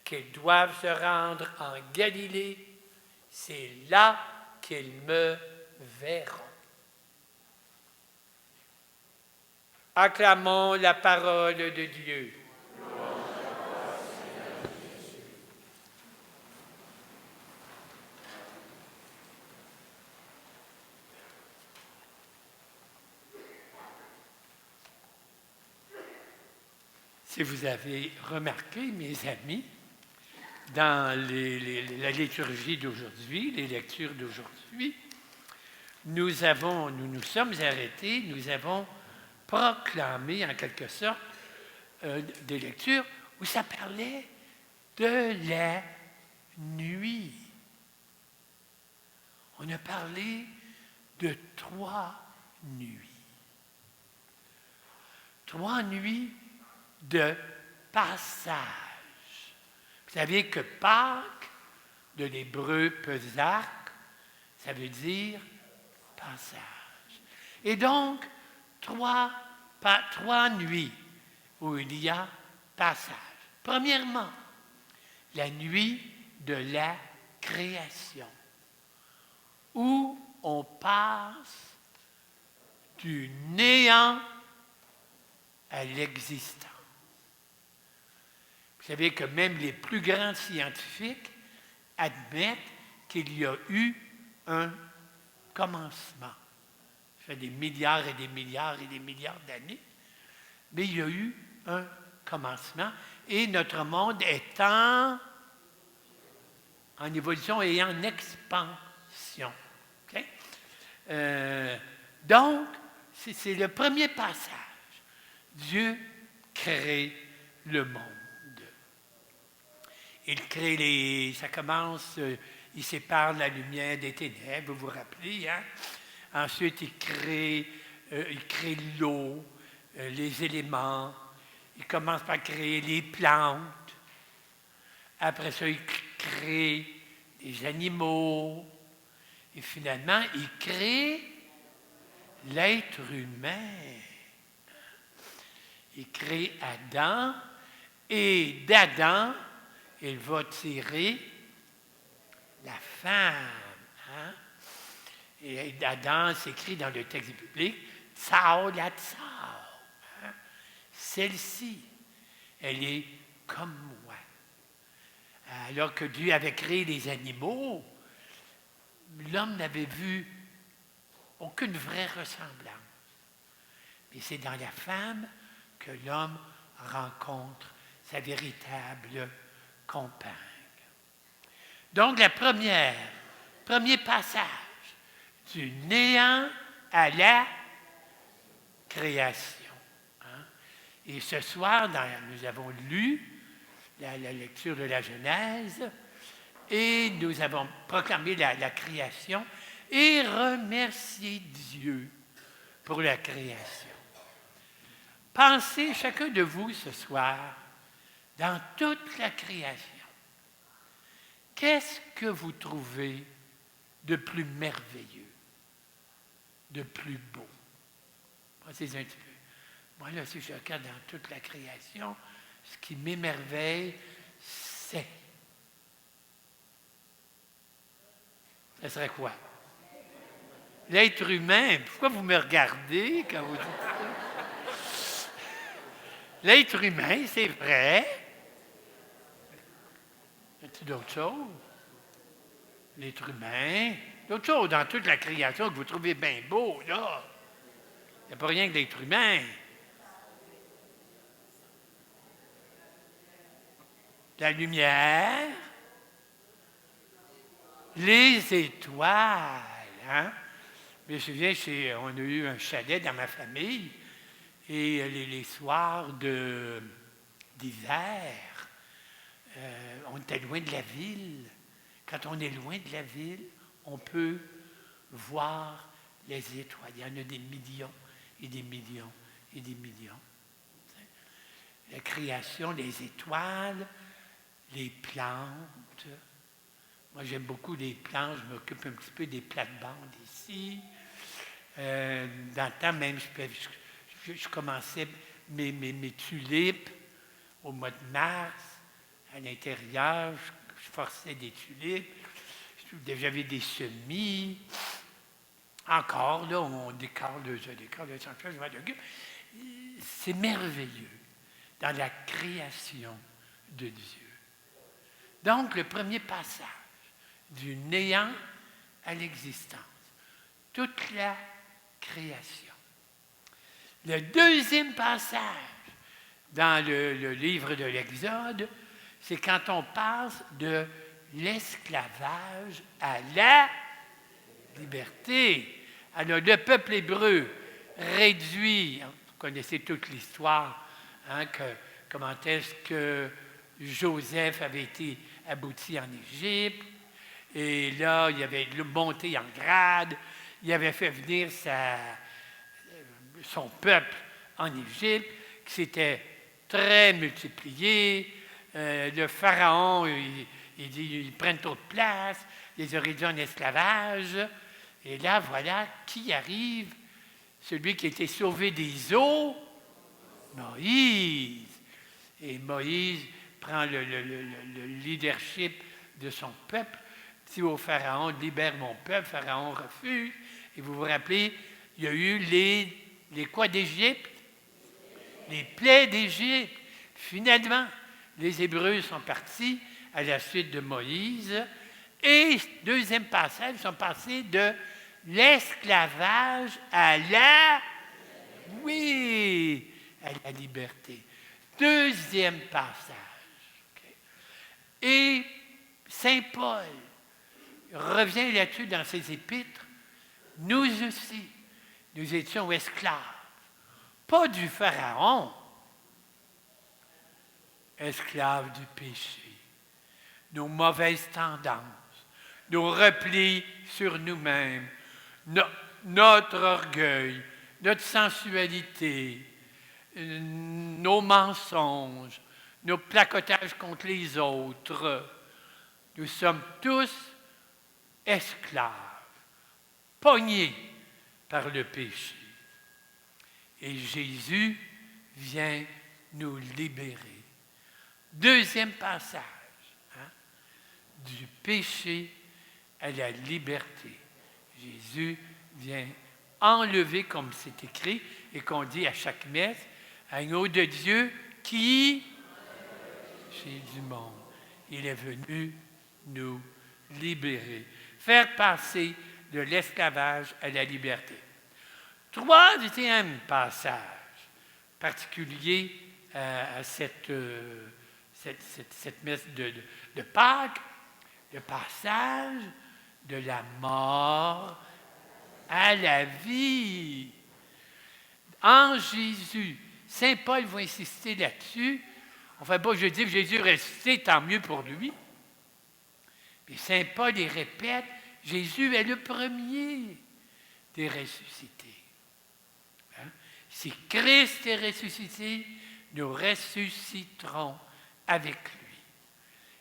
qu'ils doivent se rendre en Galilée, c'est là qu'ils me verront. » Acclamons la parole de Dieu. Si vous avez remarqué, mes amis, dans la liturgie d'aujourd'hui, les lectures d'aujourd'hui, nous nous sommes arrêtés, nous avons proclamé en quelque sorte des lectures où ça parlait de la nuit. On a parlé de 3 nuits. 3 nuits de passage. Vous savez que Pâques, de l'hébreu Pesach, ça veut dire passage. Et donc, 3 nuits où il y a passage. Premièrement, la nuit de la création, où on passe du néant à l'existant. Vous savez que même les plus grands scientifiques admettent qu'il y a eu un commencement. Ça fait des milliards et des milliards et des milliards d'années, mais il y a eu un commencement et notre monde étant en évolution et en expansion. Okay? Donc, c'est le premier passage. Dieu crée le monde. Il crée ça commence, il sépare la lumière des ténèbres, vous vous rappelez, hein? Ensuite, il crée l'eau, les éléments. Il commence par créer les plantes. Après ça, il crée les animaux. Et finalement, il crée l'être humain. Il crée Adam. Et d'Adam, il va tirer la femme. Hein? Et Adam s'écrit dans le texte biblique, Tsao la Tsao. Hein? Celle-ci, elle est comme moi. Alors que Dieu avait créé les animaux, l'homme n'avait vu aucune vraie ressemblance. Mais c'est dans la femme que l'homme rencontre sa véritable compagne. Donc, premier passage, du néant à la création. Hein? Et ce soir, nous avons lu la lecture de la Genèse et nous avons proclamé la création et remercié Dieu pour la création. Pensez, chacun de vous ce soir, dans toute la création, qu'est-ce que vous trouvez de plus merveilleux, de plus beau? Pensez un petit peu. Moi, là, si je regarde dans toute la création, ce qui m'émerveille, c'est... Ce serait quoi? L'être humain. Pourquoi vous me regardez quand vous dites ça? L'être humain, c'est vrai. Y a-t-il d'autres choses? l'être humain, d'autres choses dans toute la création que vous trouvez bien beau, là. Il n'y a pas rien que l'être humain. La lumière, les étoiles. Hein? Je me souviens, on a eu un chalet dans ma famille et les soirs d'hiver, on était loin de la ville. Quand on est loin de la ville, on peut voir les étoiles. Il y en a des millions et des millions et des millions. La création, les étoiles, les plantes. Moi, j'aime beaucoup les plantes. Je m'occupe un petit peu des plates-bandes ici. Dans le temps, même, je commençais mes tulipes au mois de mars. À l'intérieur, je forçais des tulipes. J'avais des semis. Encore, là, on décore le sanctuaire, je m'en occupe. C'est merveilleux dans la création de Dieu. Donc, le premier passage, du néant à l'existence, toute la création. Le deuxième passage dans le livre de l'Exode, c'est quand on passe de l'esclavage à la liberté. Alors, le peuple hébreu réduit, vous connaissez toute l'histoire, hein, comment est-ce que Joseph avait été abouti en Égypte, et là, il avait monté en grade, il avait fait venir son peuple en Égypte, qui s'était très multiplié. Le pharaon, il dit, ils prennent trop de place, ils auraient dû en esclavage. Et là, voilà qui arrive, celui qui a été sauvé des eaux, Moïse. Et Moïse prend le leadership de son peuple, dit au pharaon, libère mon peuple, pharaon refuse. Et vous vous rappelez, il y a eu les quoi d'Égypte? Les plaies d'Égypte. Finalement, les Hébreux sont partis à la suite de Moïse. Et, deuxième passage, ils sont passés de l'esclavage à la liberté. Deuxième passage. Okay. Et Saint Paul revient là-dessus dans ses épîtres. Nous aussi, nous étions esclaves. Pas du pharaon, esclaves du péché, nos mauvaises tendances, nos replis sur nous-mêmes, notre orgueil, notre sensualité, nos mensonges, nos placotages contre les autres. Nous sommes tous esclaves, pognés par le péché. Et Jésus vient nous libérer. Deuxième passage, hein, du péché à la liberté. Jésus vient enlever, comme c'est écrit, et qu'on dit à chaque messe, agneau de Dieu qui, chez du monde, il est venu nous libérer, faire passer de l'esclavage à la liberté. Troisième passage particulier à cette messe de Pâques, le passage de la mort à la vie. En Jésus, Saint Paul va insister là-dessus. Enfin, bon, je dis que Jésus est ressuscité, tant mieux pour lui. Mais Saint Paul il répète, Jésus est le premier des ressuscités. Hein? Si Christ est ressuscité, nous ressusciterons avec lui.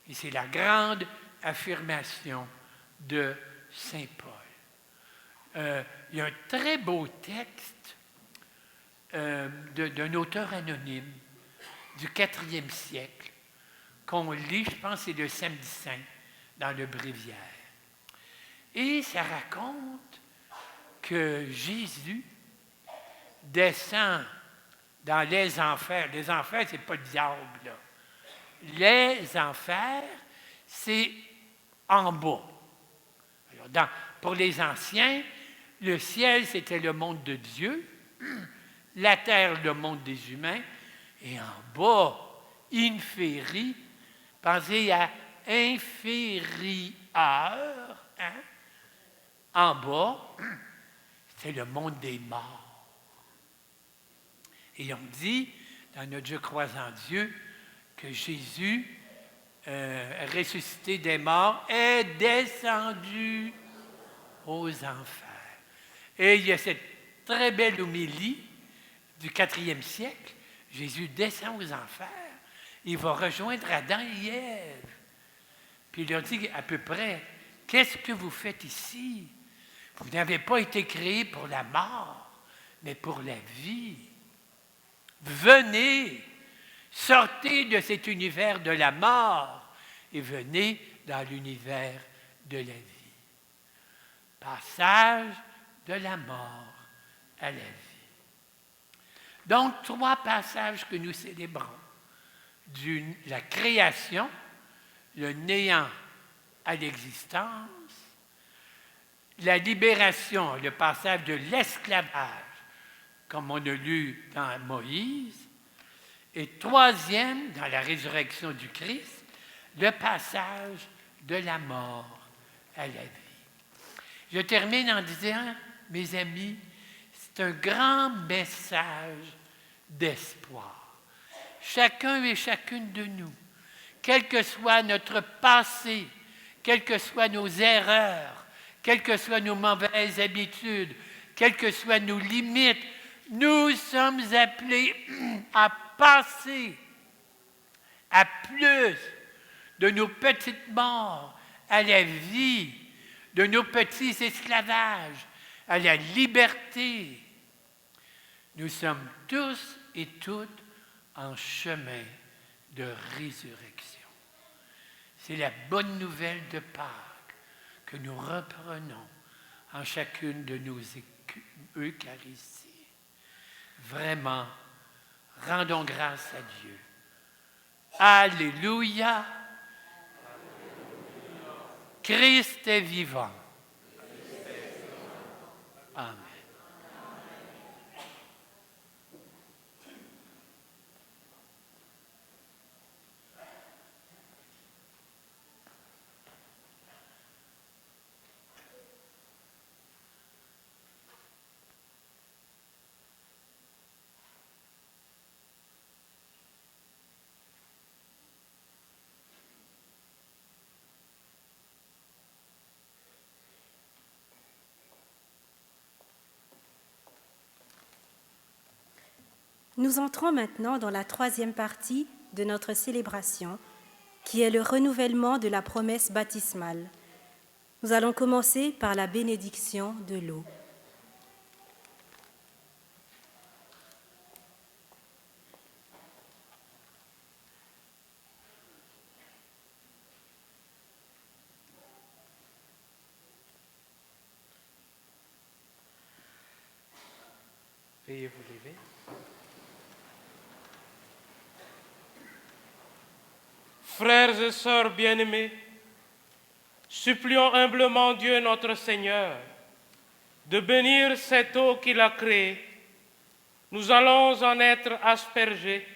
Et c'est la grande affirmation de Saint Paul. Il y a un très beau texte d'un auteur anonyme du 4e siècle qu'on lit, je pense, c'est le Samedi Saint dans le Bréviaire. Et ça raconte que Jésus descend dans les enfers. Les enfers, ce n'est pas le diable, là. Les enfers, c'est en bas. Pour les anciens, le ciel, c'était le monde de Dieu, la terre, le monde des humains, et en bas, inférie, pensez à inférieur, hein? En bas, c'est le monde des morts. Et on dit, dans notre Je crois en Dieu, que Jésus, ressuscité des morts, est descendu aux enfers. Et il y a cette très belle homélie du 4e siècle. Jésus descend aux enfers. Il va rejoindre Adam et Ève. Puis il leur dit à peu près, qu'est-ce que vous faites ici? Vous n'avez pas été créés pour la mort, mais pour la vie. Venez, sortez de cet univers de la mort et venez dans l'univers de la vie. Passage de la mort à la vie. Donc, 3 passages que nous célébrons. La création, le néant à l'existence, la libération, le passage de l'esclavage, comme on a lu dans Moïse, et 3e, dans la résurrection du Christ, le passage de la mort à la vie. Je termine en disant, mes amis, c'est un grand message d'espoir. Chacun et chacune de nous, quel que soit notre passé, quelles que soient nos erreurs, quelles que soient nos mauvaises habitudes, quelles que soient nos limites, nous sommes appelés à passer à plus de nos petites morts à la vie, de nos petits esclavages à la liberté. Nous sommes tous et toutes en chemin de résurrection. C'est la bonne nouvelle de Pâques que nous reprenons en chacune de nos Eucharisties. Vraiment, rendons grâce à Dieu. Alléluia! Christ est vivant. Amen. Nous entrons maintenant dans la 3e partie de notre célébration, qui est le renouvellement de la promesse baptismale. Nous allons commencer par la bénédiction de l'eau. Veuillez vous lever. Frères et sœurs bien-aimés, supplions humblement Dieu notre Seigneur de bénir cette eau qu'il a créée. Nous allons en être aspergés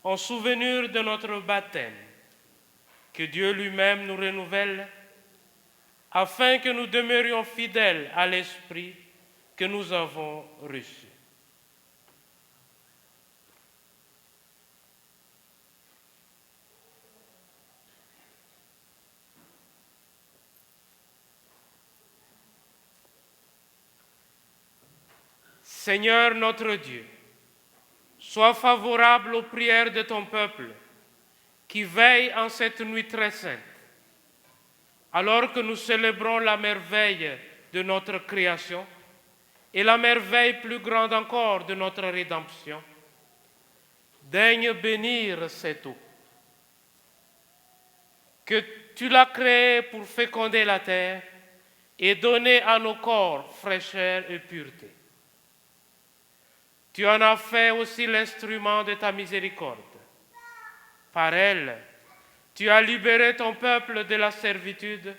en souvenir de notre baptême. Que Dieu lui-même nous renouvelle afin que nous demeurions fidèles à l'Esprit que nous avons reçu. Seigneur notre Dieu, sois favorable aux prières de ton peuple qui veille en cette nuit très sainte. Alors que nous célébrons la merveille de notre création et la merveille plus grande encore de notre rédemption, daigne bénir cette eau. Que tu l'as créée pour féconder la terre et donner à nos corps fraîcheur et pureté. Tu en as fait aussi l'instrument de ta miséricorde. Par elle, tu as libéré ton peuple de la servitude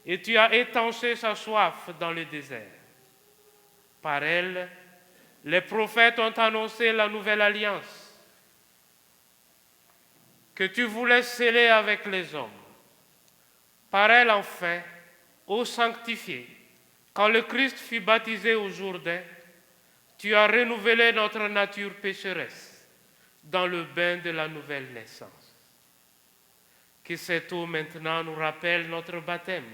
et tu as étanché sa soif dans le désert. Par elle, les prophètes ont annoncé la nouvelle alliance que tu voulais sceller avec les hommes. Par elle, enfin, ô sanctifié, quand le Christ fut baptisé au Jourdain, tu as renouvelé notre nature pécheresse dans le bain de la nouvelle naissance. Que cette eau maintenant nous rappelle notre baptême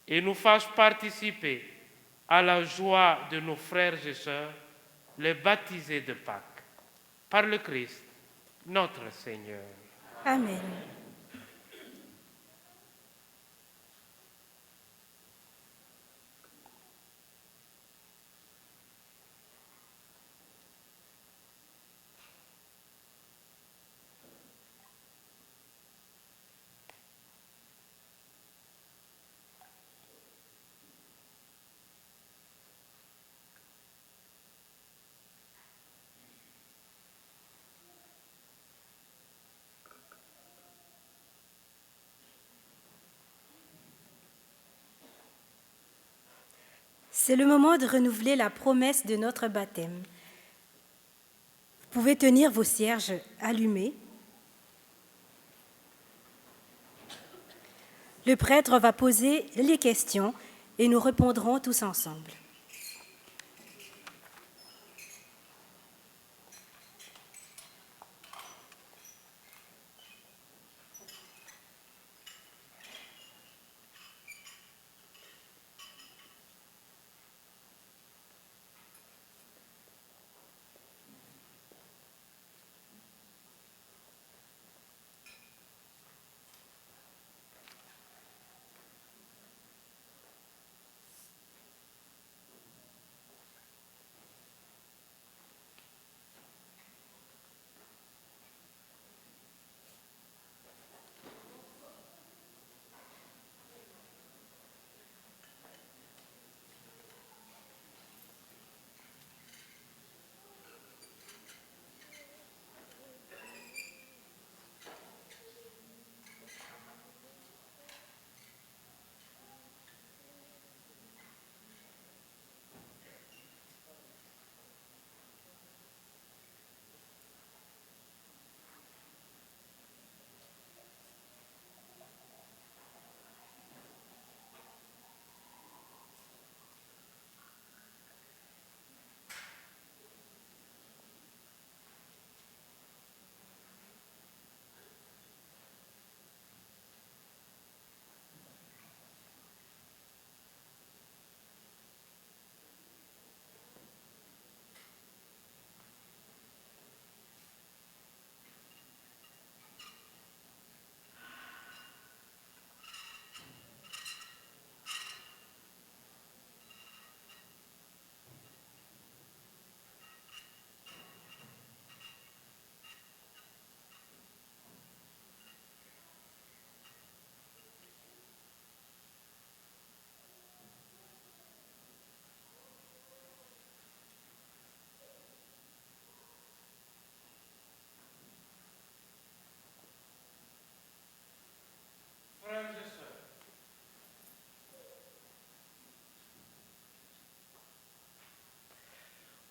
et nous fasse participer à la joie de nos frères et sœurs, les baptisés de Pâques, par le Christ, notre Seigneur. Amen. C'est le moment de renouveler la promesse de notre baptême. Vous pouvez tenir vos cierges allumés. Le prêtre va poser les questions et nous répondrons tous ensemble.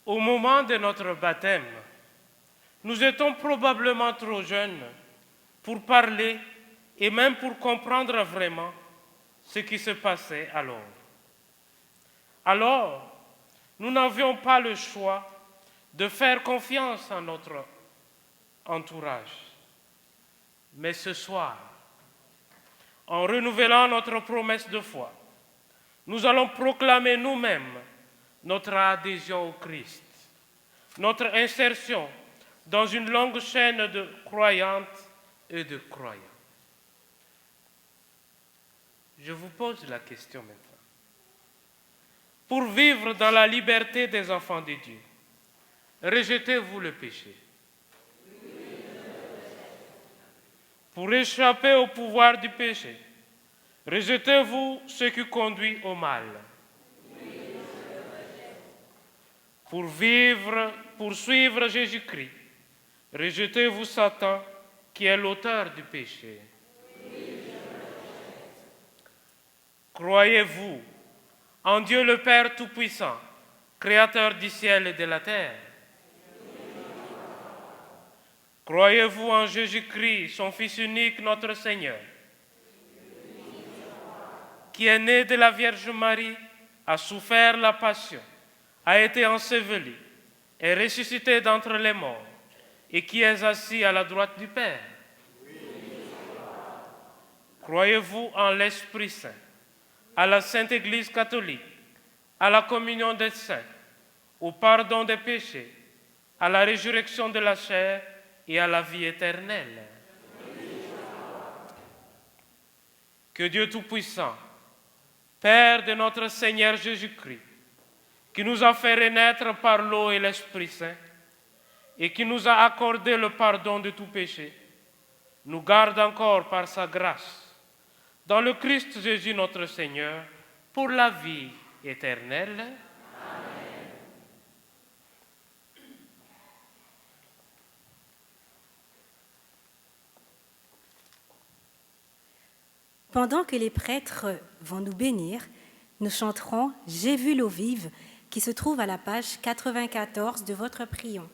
Au moment de notre baptême, nous étions probablement trop jeunes pour parler et même pour comprendre vraiment ce qui se passait alors. Alors, nous n'avions pas le choix de faire confiance à notre entourage. Mais ce soir, en renouvelant notre promesse de foi, nous allons proclamer nous-mêmes notre adhésion au Christ, notre insertion dans une longue chaîne de croyantes et de croyants. Je vous pose la question maintenant. Pour vivre dans la liberté des enfants de Dieu, rejetez-vous le péché? Pour échapper au pouvoir du péché, rejetez-vous ce qui conduit au mal? Pour suivre Jésus-Christ, rejetez-vous Satan qui est l'auteur du péché? Croyez-vous en Dieu le Père Tout-Puissant, Créateur du ciel et de la terre? Croyez-vous en Jésus-Christ, son Fils unique, notre Seigneur, qui est né de la Vierge Marie, a souffert la passion, a été enseveli, est ressuscité d'entre les morts, et qui est assis à la droite du Père? Croyez-vous en l'Esprit Saint, à la Sainte Église catholique, à la communion des saints, au pardon des péchés, à la résurrection de la chair et à la vie éternelle? Que Dieu Tout-Puissant, Père de notre Seigneur Jésus-Christ, qui nous a fait renaître par l'eau et l'Esprit Saint, et qui nous a accordé le pardon de tout péché, nous garde encore par sa grâce, dans le Christ Jésus notre Seigneur, pour la vie éternelle. Amen. Pendant que les prêtres vont nous bénir, nous chanterons « J'ai vu l'eau vive » qui se trouve à la page 94 de votre prion.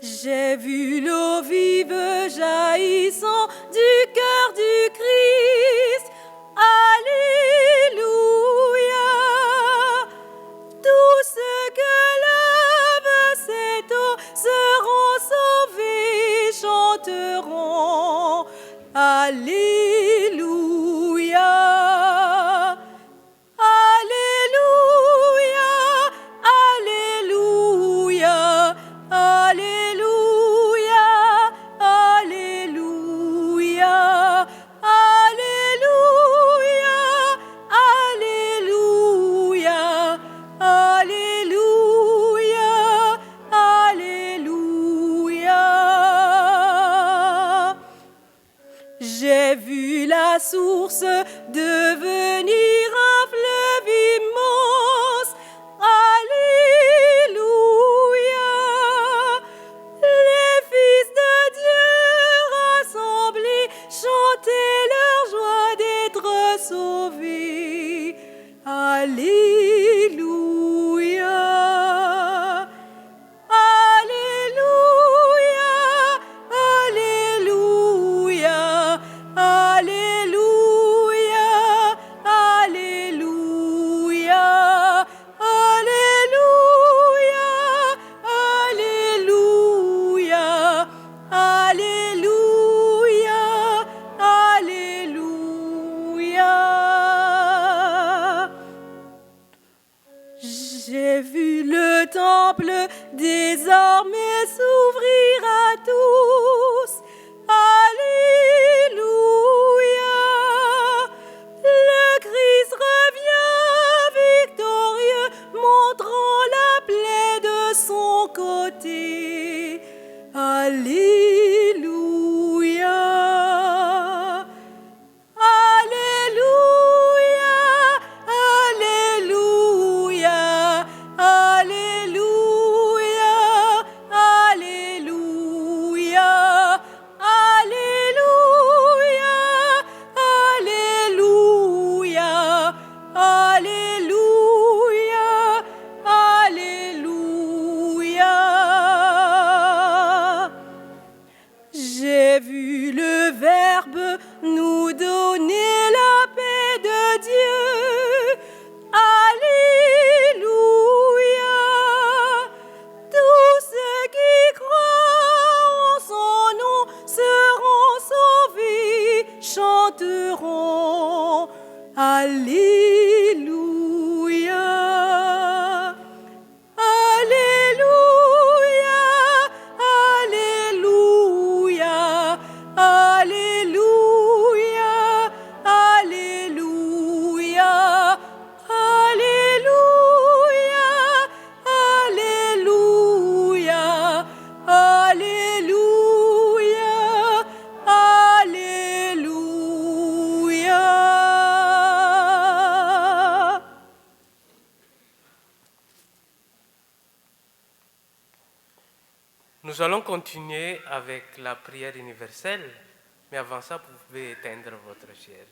J'ai vu l'eau vive jaillissant du cœur du Christ. Alléluia. Tous ceux que lave cette eau seront sauvés, chanteront. Alléluia. Alléluia. Alléluia. Alléluia, Alléluia, Alléluia, Alléluia, Alléluia, Alléluia. J'ai vu la source devenir un fleuve immense. Alléluia. Les fils de Dieu rassemblés chantaient leur joie d'être sauvés. Alléluia. Alléluia. Alléluia. Alléluia. Nous allons continuer avec la prière universelle, mais avant ça, vous pouvez éteindre votre cierge.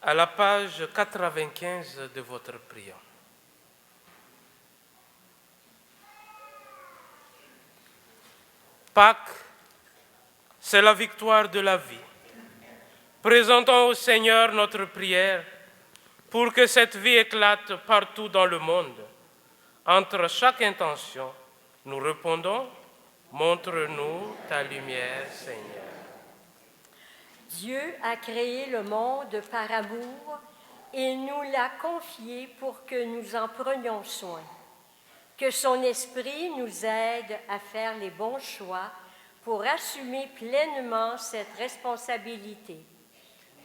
À la page 95 de votre prière. Pâques, c'est la victoire de la vie. Présentons au Seigneur notre prière pour que cette vie éclate partout dans le monde. Entre chaque intention, nous répondons « Montre-nous ta lumière, Seigneur ». Dieu a créé le monde par amour et nous l'a confié pour que nous en prenions soin. Que son esprit nous aide à faire les bons choix pour assumer pleinement cette responsabilité.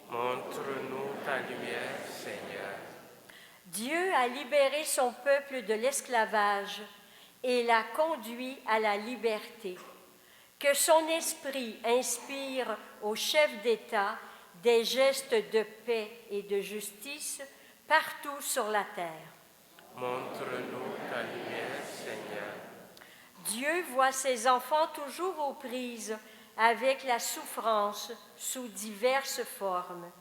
Montre-nous ta lumière, Seigneur. Dieu a libéré son peuple de l'esclavage et l'a conduit à la liberté. Que son esprit inspire aux chefs d'État des gestes de paix et de justice partout sur la terre. Montre-nous ta lumière, Seigneur. Dieu voit ses enfants toujours aux prises avec la souffrance sous diverses formes.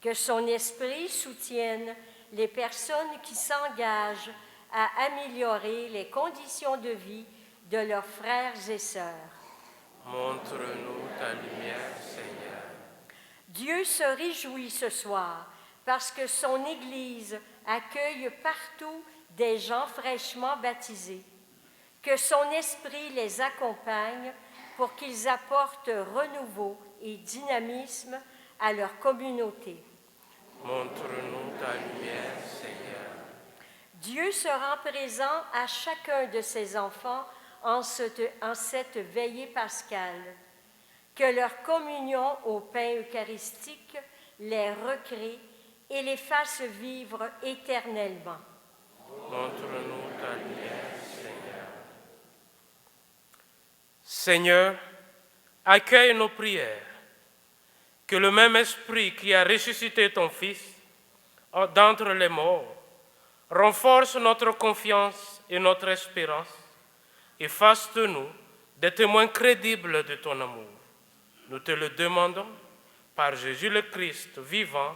Que son esprit soutienne les personnes qui s'engagent à améliorer les conditions de vie de leurs frères et sœurs. Montre-nous ta lumière, Seigneur. Dieu se réjouit ce soir parce que son Église accueille partout des gens fraîchement baptisés. Que son esprit les accompagne pour qu'ils apportent renouveau et dynamisme à leur communauté. Montre-nous ta lumière, Seigneur. Dieu se rend présent à chacun de ses enfants en cette veillée pascale. Que leur communion au pain eucharistique les recrée et les fasse vivre éternellement. Montre-nous ta lumière, Seigneur. Seigneur, accueille nos prières. Que le même esprit qui a ressuscité ton Fils d'entre les morts renforce notre confiance et notre espérance et fasse de nous des témoins crédibles de ton amour. Nous te le demandons par Jésus le Christ vivant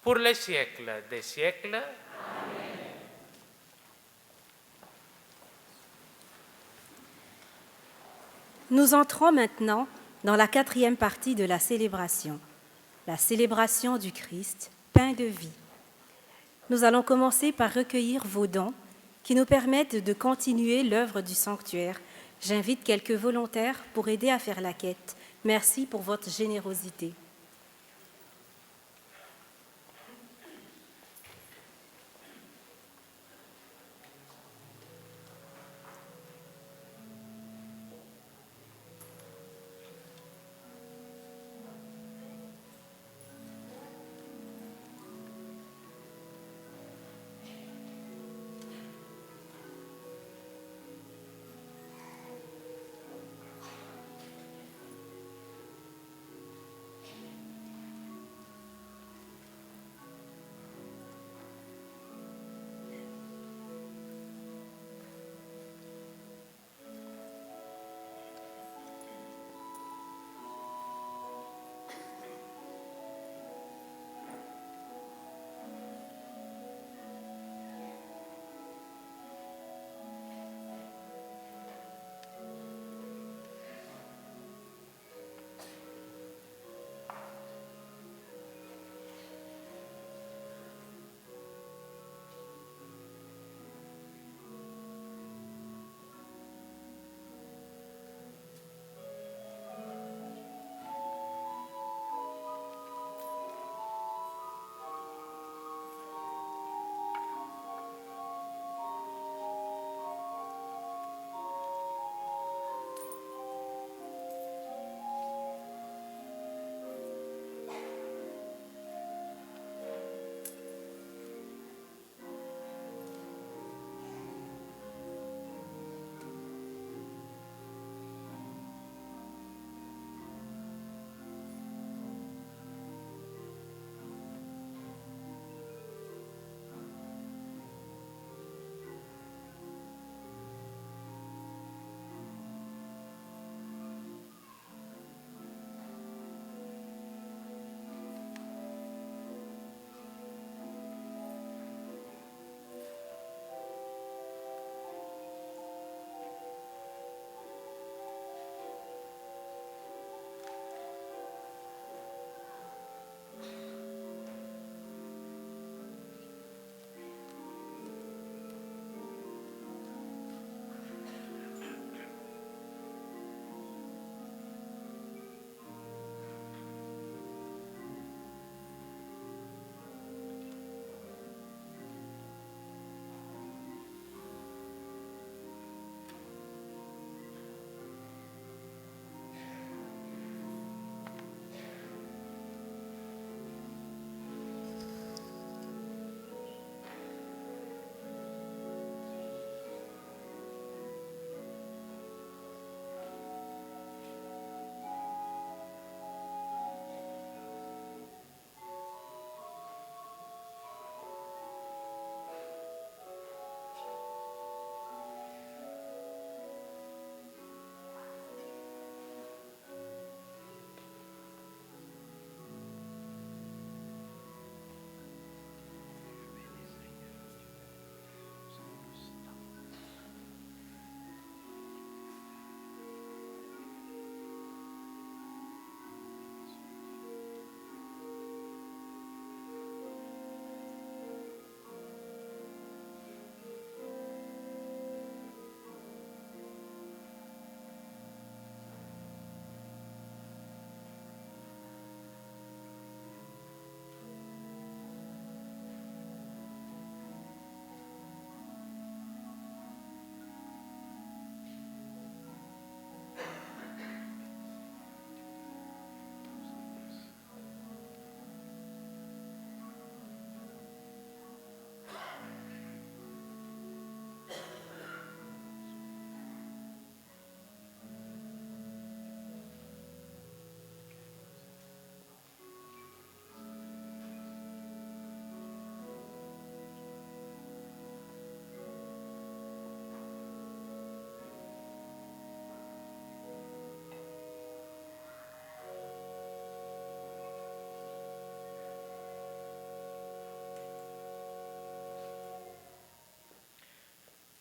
pour les siècles des siècles. Amen. Nous entrons maintenant dans la 4e partie de la célébration du Christ, pain de vie. Nous allons commencer par recueillir vos dons qui nous permettent de continuer l'œuvre du sanctuaire. J'invite quelques volontaires pour aider à faire la quête. Merci pour votre générosité.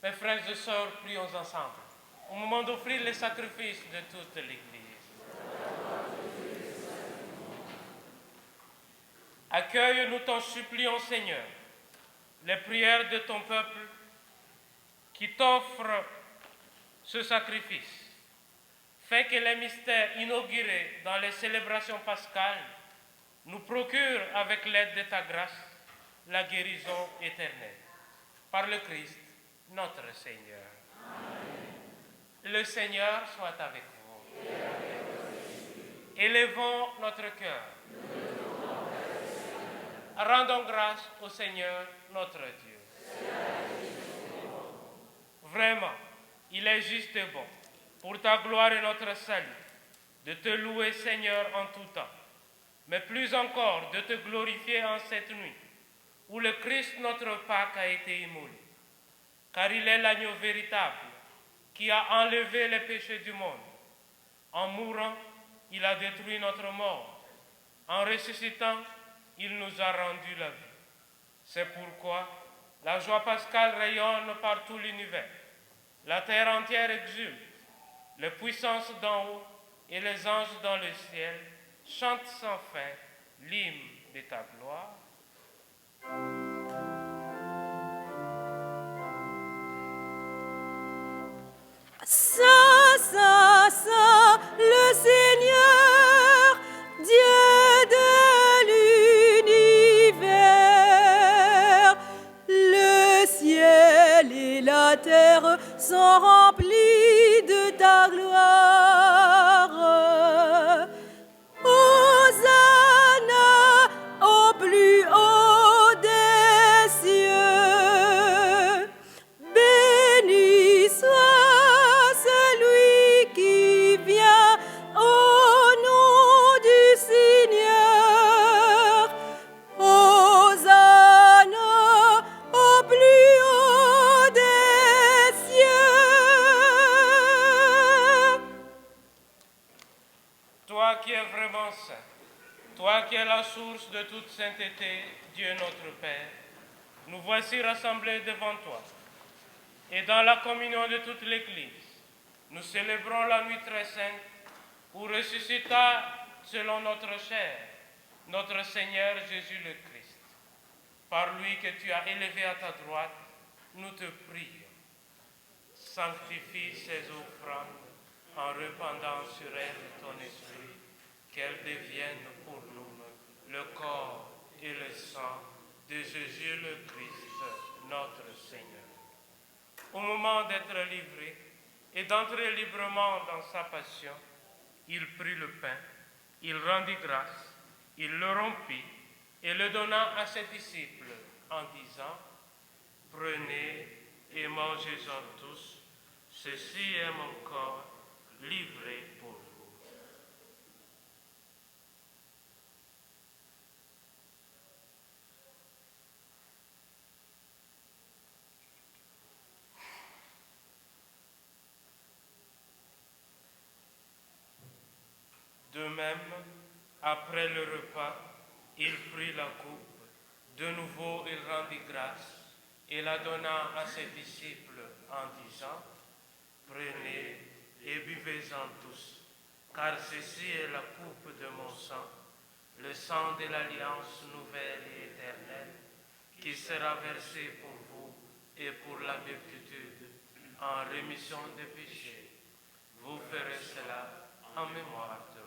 Mes frères et sœurs, prions ensemble, au moment d'offrir les sacrifices de toute l'Église. Accueille, nous t'en supplions, Seigneur, les prières de ton peuple qui t'offre ce sacrifice. Fais que les mystères inaugurés dans les célébrations pascales nous procurent, avec l'aide de ta grâce, la guérison éternelle. Par le Christ, notre Seigneur. Amen. Le Seigneur soit avec vous. Élevons notre cœur. Rendons grâce au Seigneur, notre Dieu. Vraiment, il est juste et bon, pour ta gloire et notre salut, de te louer, Seigneur, en tout temps, mais plus encore de te glorifier en cette nuit, où le Christ, notre Pâque, a été immolé. Car il est l'agneau véritable qui a enlevé les péchés du monde. En mourant, il a détruit notre mort. En ressuscitant, il nous a rendu la vie. C'est pourquoi la joie pascale rayonne par tout l'univers. La terre entière exulte. Les puissances d'en haut et les anges dans le ciel chantent sans fin l'hymne de ta gloire. Saint, Saint, Saint, le Seigneur, Dieu de l'univers. Le ciel et la terre sont remplis de ta gloire. Hosanna au plus haut des cieux. Béni soit celui qui vient au nom du Seigneur. Hosanna au plus haut des cieux. Toi qui es vraiment saint, toi qui es la source de toute sainteté, Dieu notre Père, nous voici rassemblés devant toi. Et dans la communion de toute l'Église, nous célébrons la nuit très sainte où ressuscita selon notre chair notre Seigneur Jésus le Christ. Par lui que tu as élevé à ta droite, nous te prions. Sanctifie ces offrandes en répandant sur elles ton esprit, qu'elles deviennent pour nous le corps et le sang de Jésus le Christ, notre Seigneur. Au moment d'être livré et d'entrer librement dans sa passion, il prit le pain, il rendit grâce, il le rompit et le donna à ses disciples en disant: Prenez et mangez-en tous, ceci est mon corps livré pour vous. De même, après le repas, il prit la coupe, de nouveau il rendit grâce et la donna à ses disciples en disant: Prenez et buvez-en tous, car ceci est la coupe de mon sang, le sang de l'alliance nouvelle et éternelle, qui sera versé pour vous et pour la multitude en rémission des péchés. Vous ferez cela en mémoire de moi.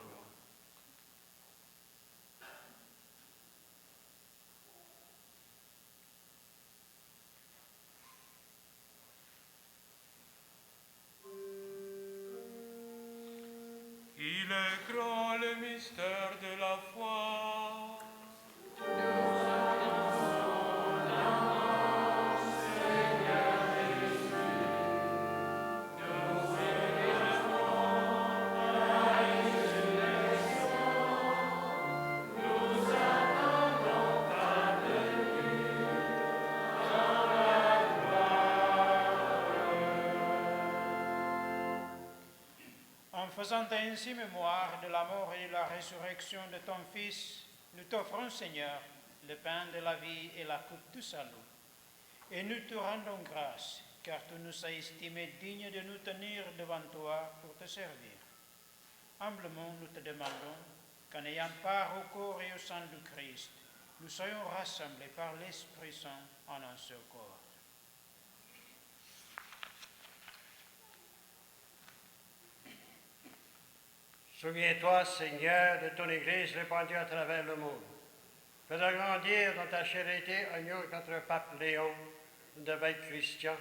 Il est grand le mystère de la foi. En faisant ainsi mémoire de la mort et de la résurrection de ton Fils, nous t'offrons, Seigneur, le pain de la vie et la coupe du salut. Et nous te rendons grâce car tu nous as estimés dignes de nous tenir devant toi pour te servir. Humblement, nous te demandons qu'en ayant part au corps et au sang du Christ, nous soyons rassemblés par l'Esprit Saint en un seul corps. Souviens-toi, Seigneur, de ton Église répandue à travers le monde. Fais-la grandir dans ta charité, union avec notre pape Léon, l'évêque Christian,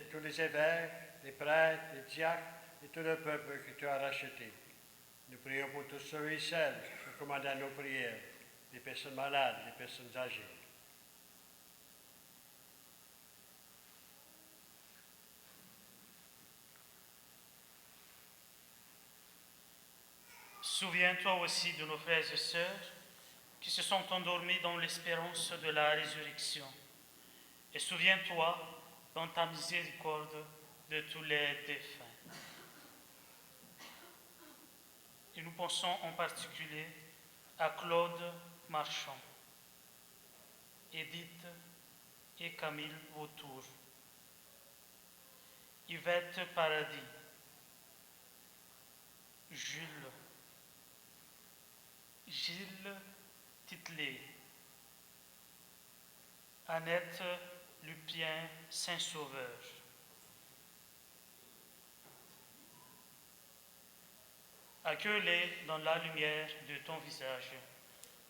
tous les évêques, les prêtres, les diacres et tout le peuple que tu as racheté. Nous prions pour tous ceux et celles qui commandent à nos prières, les personnes malades, les personnes âgées. Souviens-toi aussi de nos frères et sœurs qui se sont endormis dans l'espérance de la résurrection. Et souviens-toi, dans ta miséricorde, de tous les défunts. Et nous pensons en particulier à Claude Marchand, Edith et Camille Vautour, Yvette Paradis, Gilles Titley, Annette Lupien Saint-Sauveur. Accueille-les dans la lumière de ton visage.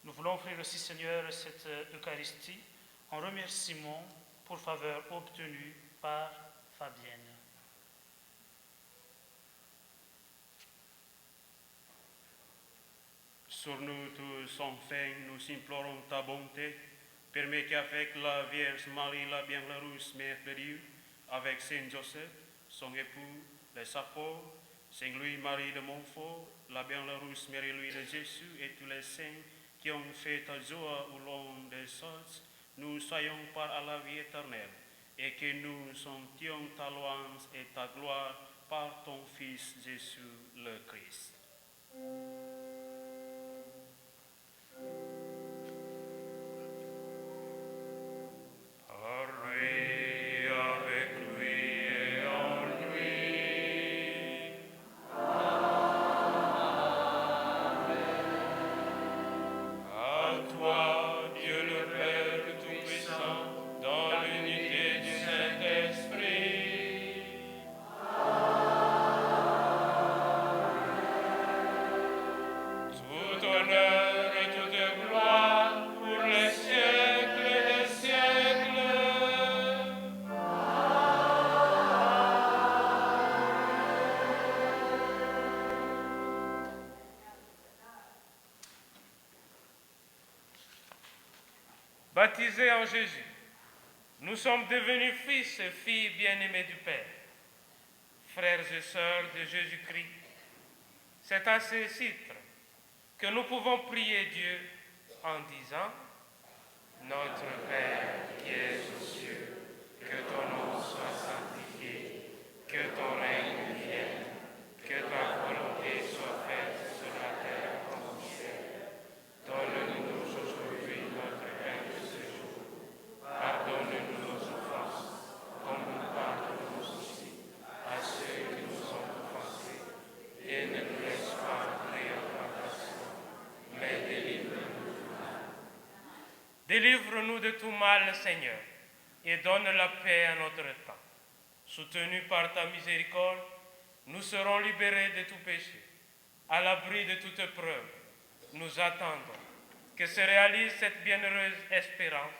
Nous voulons offrir aussi, Seigneur, cette Eucharistie en remerciement pour faveur obtenue par Fabienne. Sur nous tous, enfin, nous implorons ta bonté. Permets qu'avec la Vierge Marie, la bienheureuse Mère de Dieu, avec Saint Joseph, son époux, les apôtres, Saint Louis-Marie de Montfort, la bienheureuse Marie-Louise de Jésus et tous les saints qui ont fait ta joie au long des âges, nous soyons par à la vie éternelle et que nous sentions ta louange et ta gloire par ton Fils Jésus le Christ. Baptisés en Jésus, nous sommes devenus fils et filles bien-aimés du Père. Frères et sœurs de Jésus-Christ, c'est à ce titre que nous pouvons prier Dieu en disant « Notre Père qui es aux cieux, que ton nom soit sanctifié, que ton règne vienne, que ta volonté soit faite sur la terre comme au ciel. Donne-nous aujourd'hui notre pain de ce jour. Pardonne-nous nos offenses, comme nous pardonnons aussi à ceux qui nous ont offensés. Et ne nous laisse pas entrer en tentation, mais délivre-nous du mal. Délivre-nous de tout mal, Seigneur, et donne la paix à notre temps. Soutenus par ta miséricorde, nous serons libérés de tout péché. À l'abri de toute preuve, nous attendons que se réalise cette bienheureuse espérance,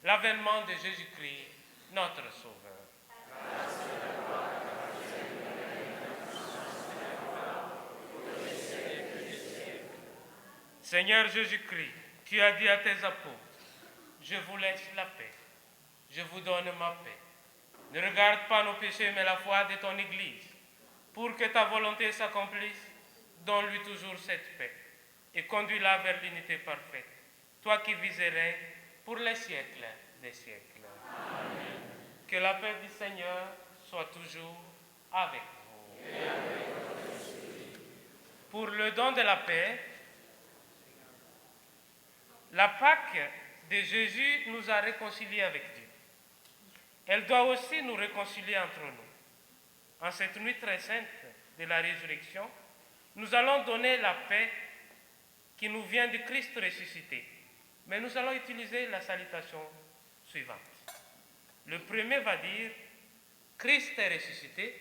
l'avènement de Jésus-Christ, notre Sauveur. Seigneur Jésus-Christ, tu as dit à tes apôtres, je vous laisse la paix, je vous donne ma paix. Ne regarde pas nos péchés, mais la foi de ton Église. Pour que ta volonté s'accomplisse, donne-lui toujours cette paix et conduis-la vers l'unité parfaite. Toi qui viserais pour les siècles des siècles. Amen. Que la paix du Seigneur soit toujours avec vous. Et avec votre esprit. Pour le don de la paix, la Pâque de Jésus nous a réconciliés avec Dieu. elle doit aussi nous réconcilier entre nous. En cette nuit très sainte de la résurrection, nous allons donner la paix qui nous vient du Christ ressuscité. Mais nous allons utiliser la salutation suivante. Le premier va dire « Christ est ressuscité »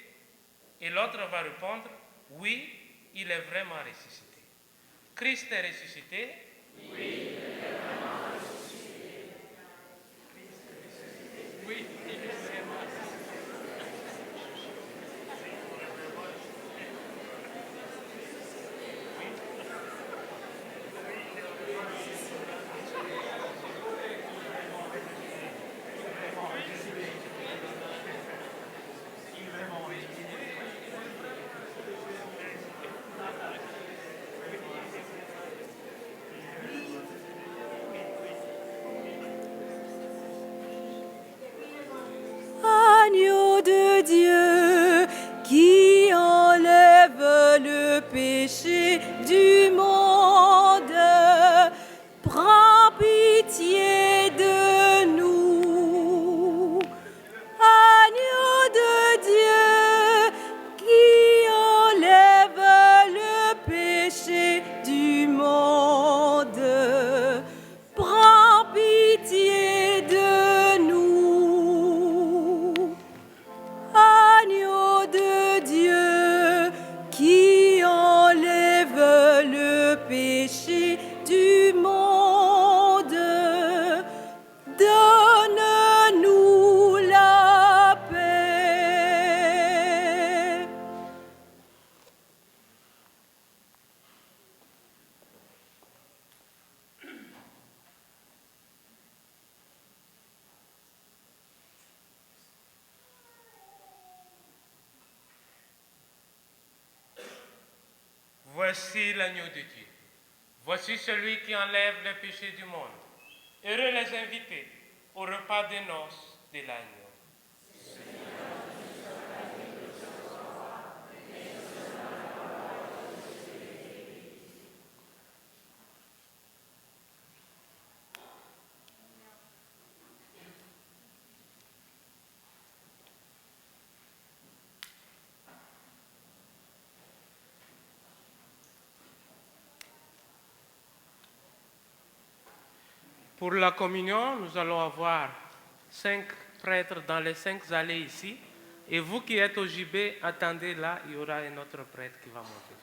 et l'autre va répondre « Oui, il est vraiment ressuscité ». Christ est ressuscité. Oui, il est vraiment ressuscité. Christ est ressuscité. Oui, il est vraiment ressuscité. Agneau de Dieu qui enlève le péché du monde, prends pitié de nous. Agneau de Dieu qui enlève le péché du monde, prends pitié de nous. Agneau de Dieu qui enlève le péché du monde, donne-nous la paix. Voici l'agneau de Dieu. Voici celui qui enlève le péché du monde. Heureux les invités au repas des noces de l'agneau. Pour la communion, nous allons avoir 5 prêtres dans les 5 allées ici. Et vous qui êtes au gibet, attendez là, il y aura un autre prêtre qui va monter.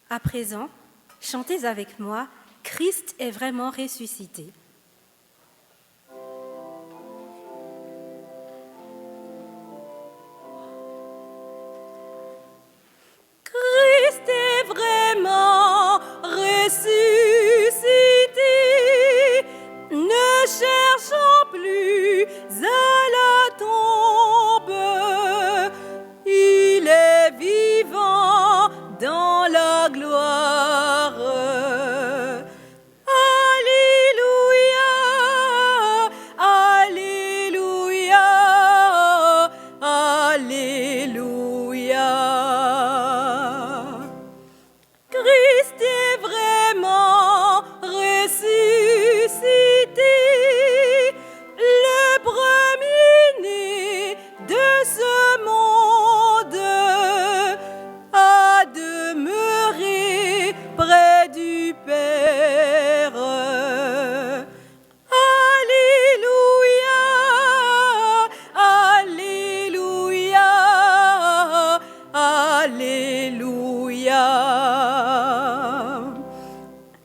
À présent, chantez avec moi « Christ est vraiment ressuscité ». Christ est vraiment ressuscité, ne cherchons plus à la tombe, il est vivant dans la gloire. Alléluia, Alléluia, Alléluia. Christ est vraiment ressuscité, le premier-né de ce monde a demeuré près du Père. Alléluia, Alléluia, Alléluia.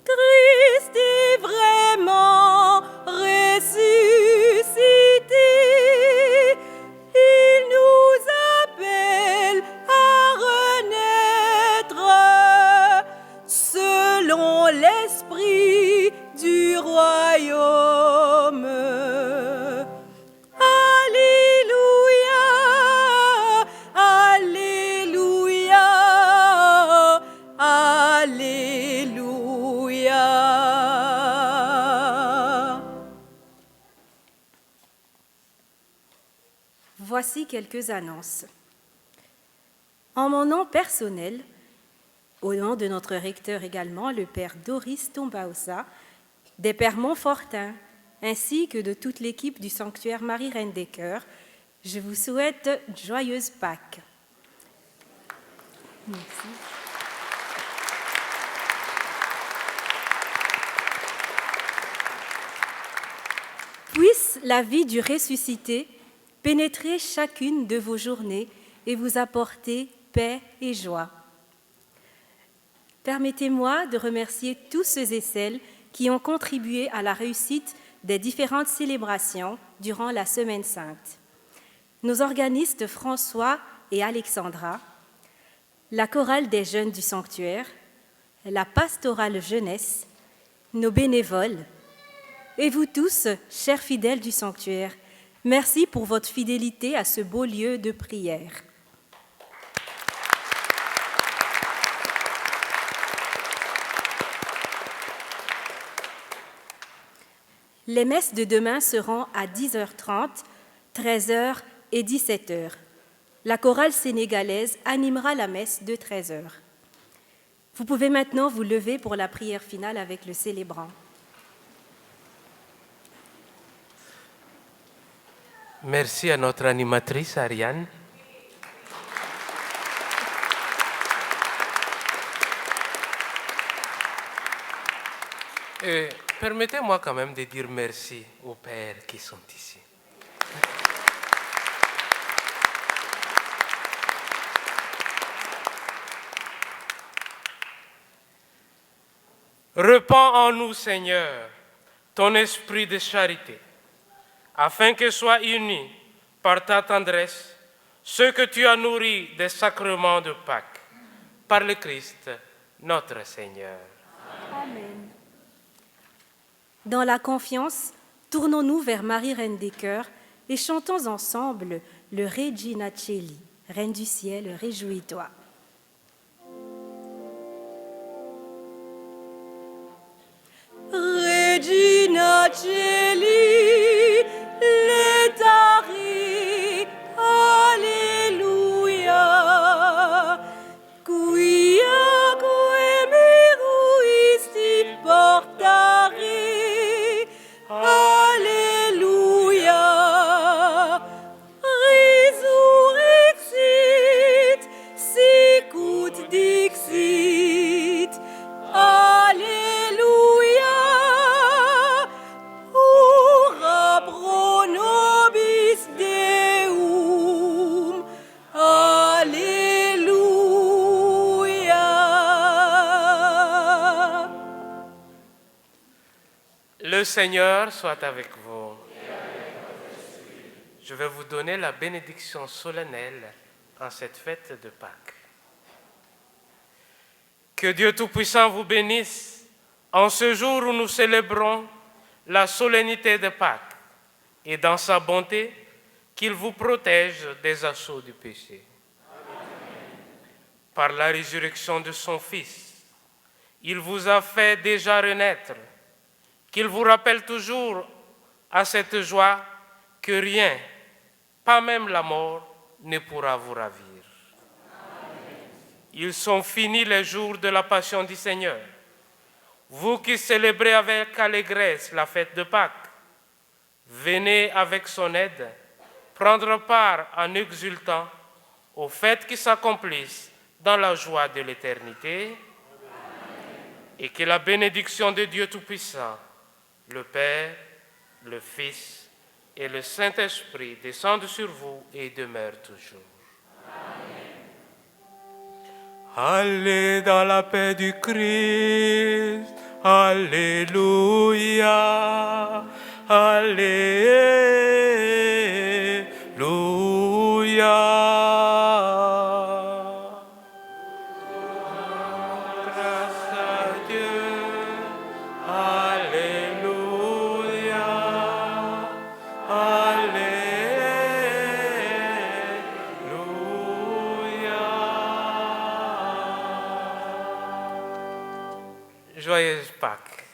Christ est vraiment ressuscité. Il nous appelle à renaître selon l'esprit du royaume. Alléluia, Alléluia, Alléluia. Voici quelques annonces. En mon nom personnel, au nom de notre recteur également, le père Doris Tombaosa, des pères Montfortin, ainsi que de toute l'équipe du sanctuaire Marie-Reine des Cœurs, je vous souhaite une joyeuse Pâques. Merci. Puisse la vie du ressuscité pénétrer chacune de vos journées et vous apporter paix et joie. Permettez-moi de remercier tous ceux et celles qui ont contribué à la réussite des différentes célébrations durant la Semaine Sainte. Nos organistes François et Alexandra, la chorale des jeunes du sanctuaire, la pastorale jeunesse, nos bénévoles, et vous tous, chers fidèles du sanctuaire, merci pour votre fidélité à ce beau lieu de prière. Les messes de demain seront à 10h30, 13h et 17h. La chorale sénégalaise animera la messe de 13h. Vous pouvez maintenant vous lever pour la prière finale avec le célébrant. Merci à notre animatrice Ariane. Et permettez-moi quand même de dire merci aux pères qui sont ici. Répands en nous, Seigneur, ton esprit de charité, afin que soient unis par ta tendresse ceux que tu as nourris des sacrements de Pâques, par le Christ, notre Seigneur. Amen. Dans la confiance, tournons-nous vers Marie, Reine des Cœurs, et chantons ensemble le Regina Coeli, Reine du ciel, réjouis-toi. Regina Coeli, letari, Alleluia, quia meruisti portare, Alleluia, resurrexit, sicut dixit, Alleluia, Le Seigneur soit avec vous. Je vais vous donner la bénédiction solennelle en cette fête de Pâques. Que Dieu Tout-Puissant vous bénisse en ce jour où nous célébrons la solennité de Pâques et dans sa bonté, qu'il vous protège des assauts du péché. Par la résurrection de son Fils, il vous a fait déjà renaître, qu'il vous rappelle toujours à cette joie que rien, pas même la mort, ne pourra vous ravir. Ils sont finis les jours de la passion du Seigneur. Vous qui célébrez avec allégresse la fête de Pâques, venez avec son aide prendre part en exultant aux fêtes qui s'accomplissent dans la joie de l'éternité. Et que la bénédiction de Dieu Tout-Puissant, le Père, le Fils et le Saint-Esprit descendent sur vous et demeurent toujours. Allez dans la paix du Christ. Alléluia. Alléluia. Grâce à Dieu. Alléluia. Alléluia. Joyeuse Pâques.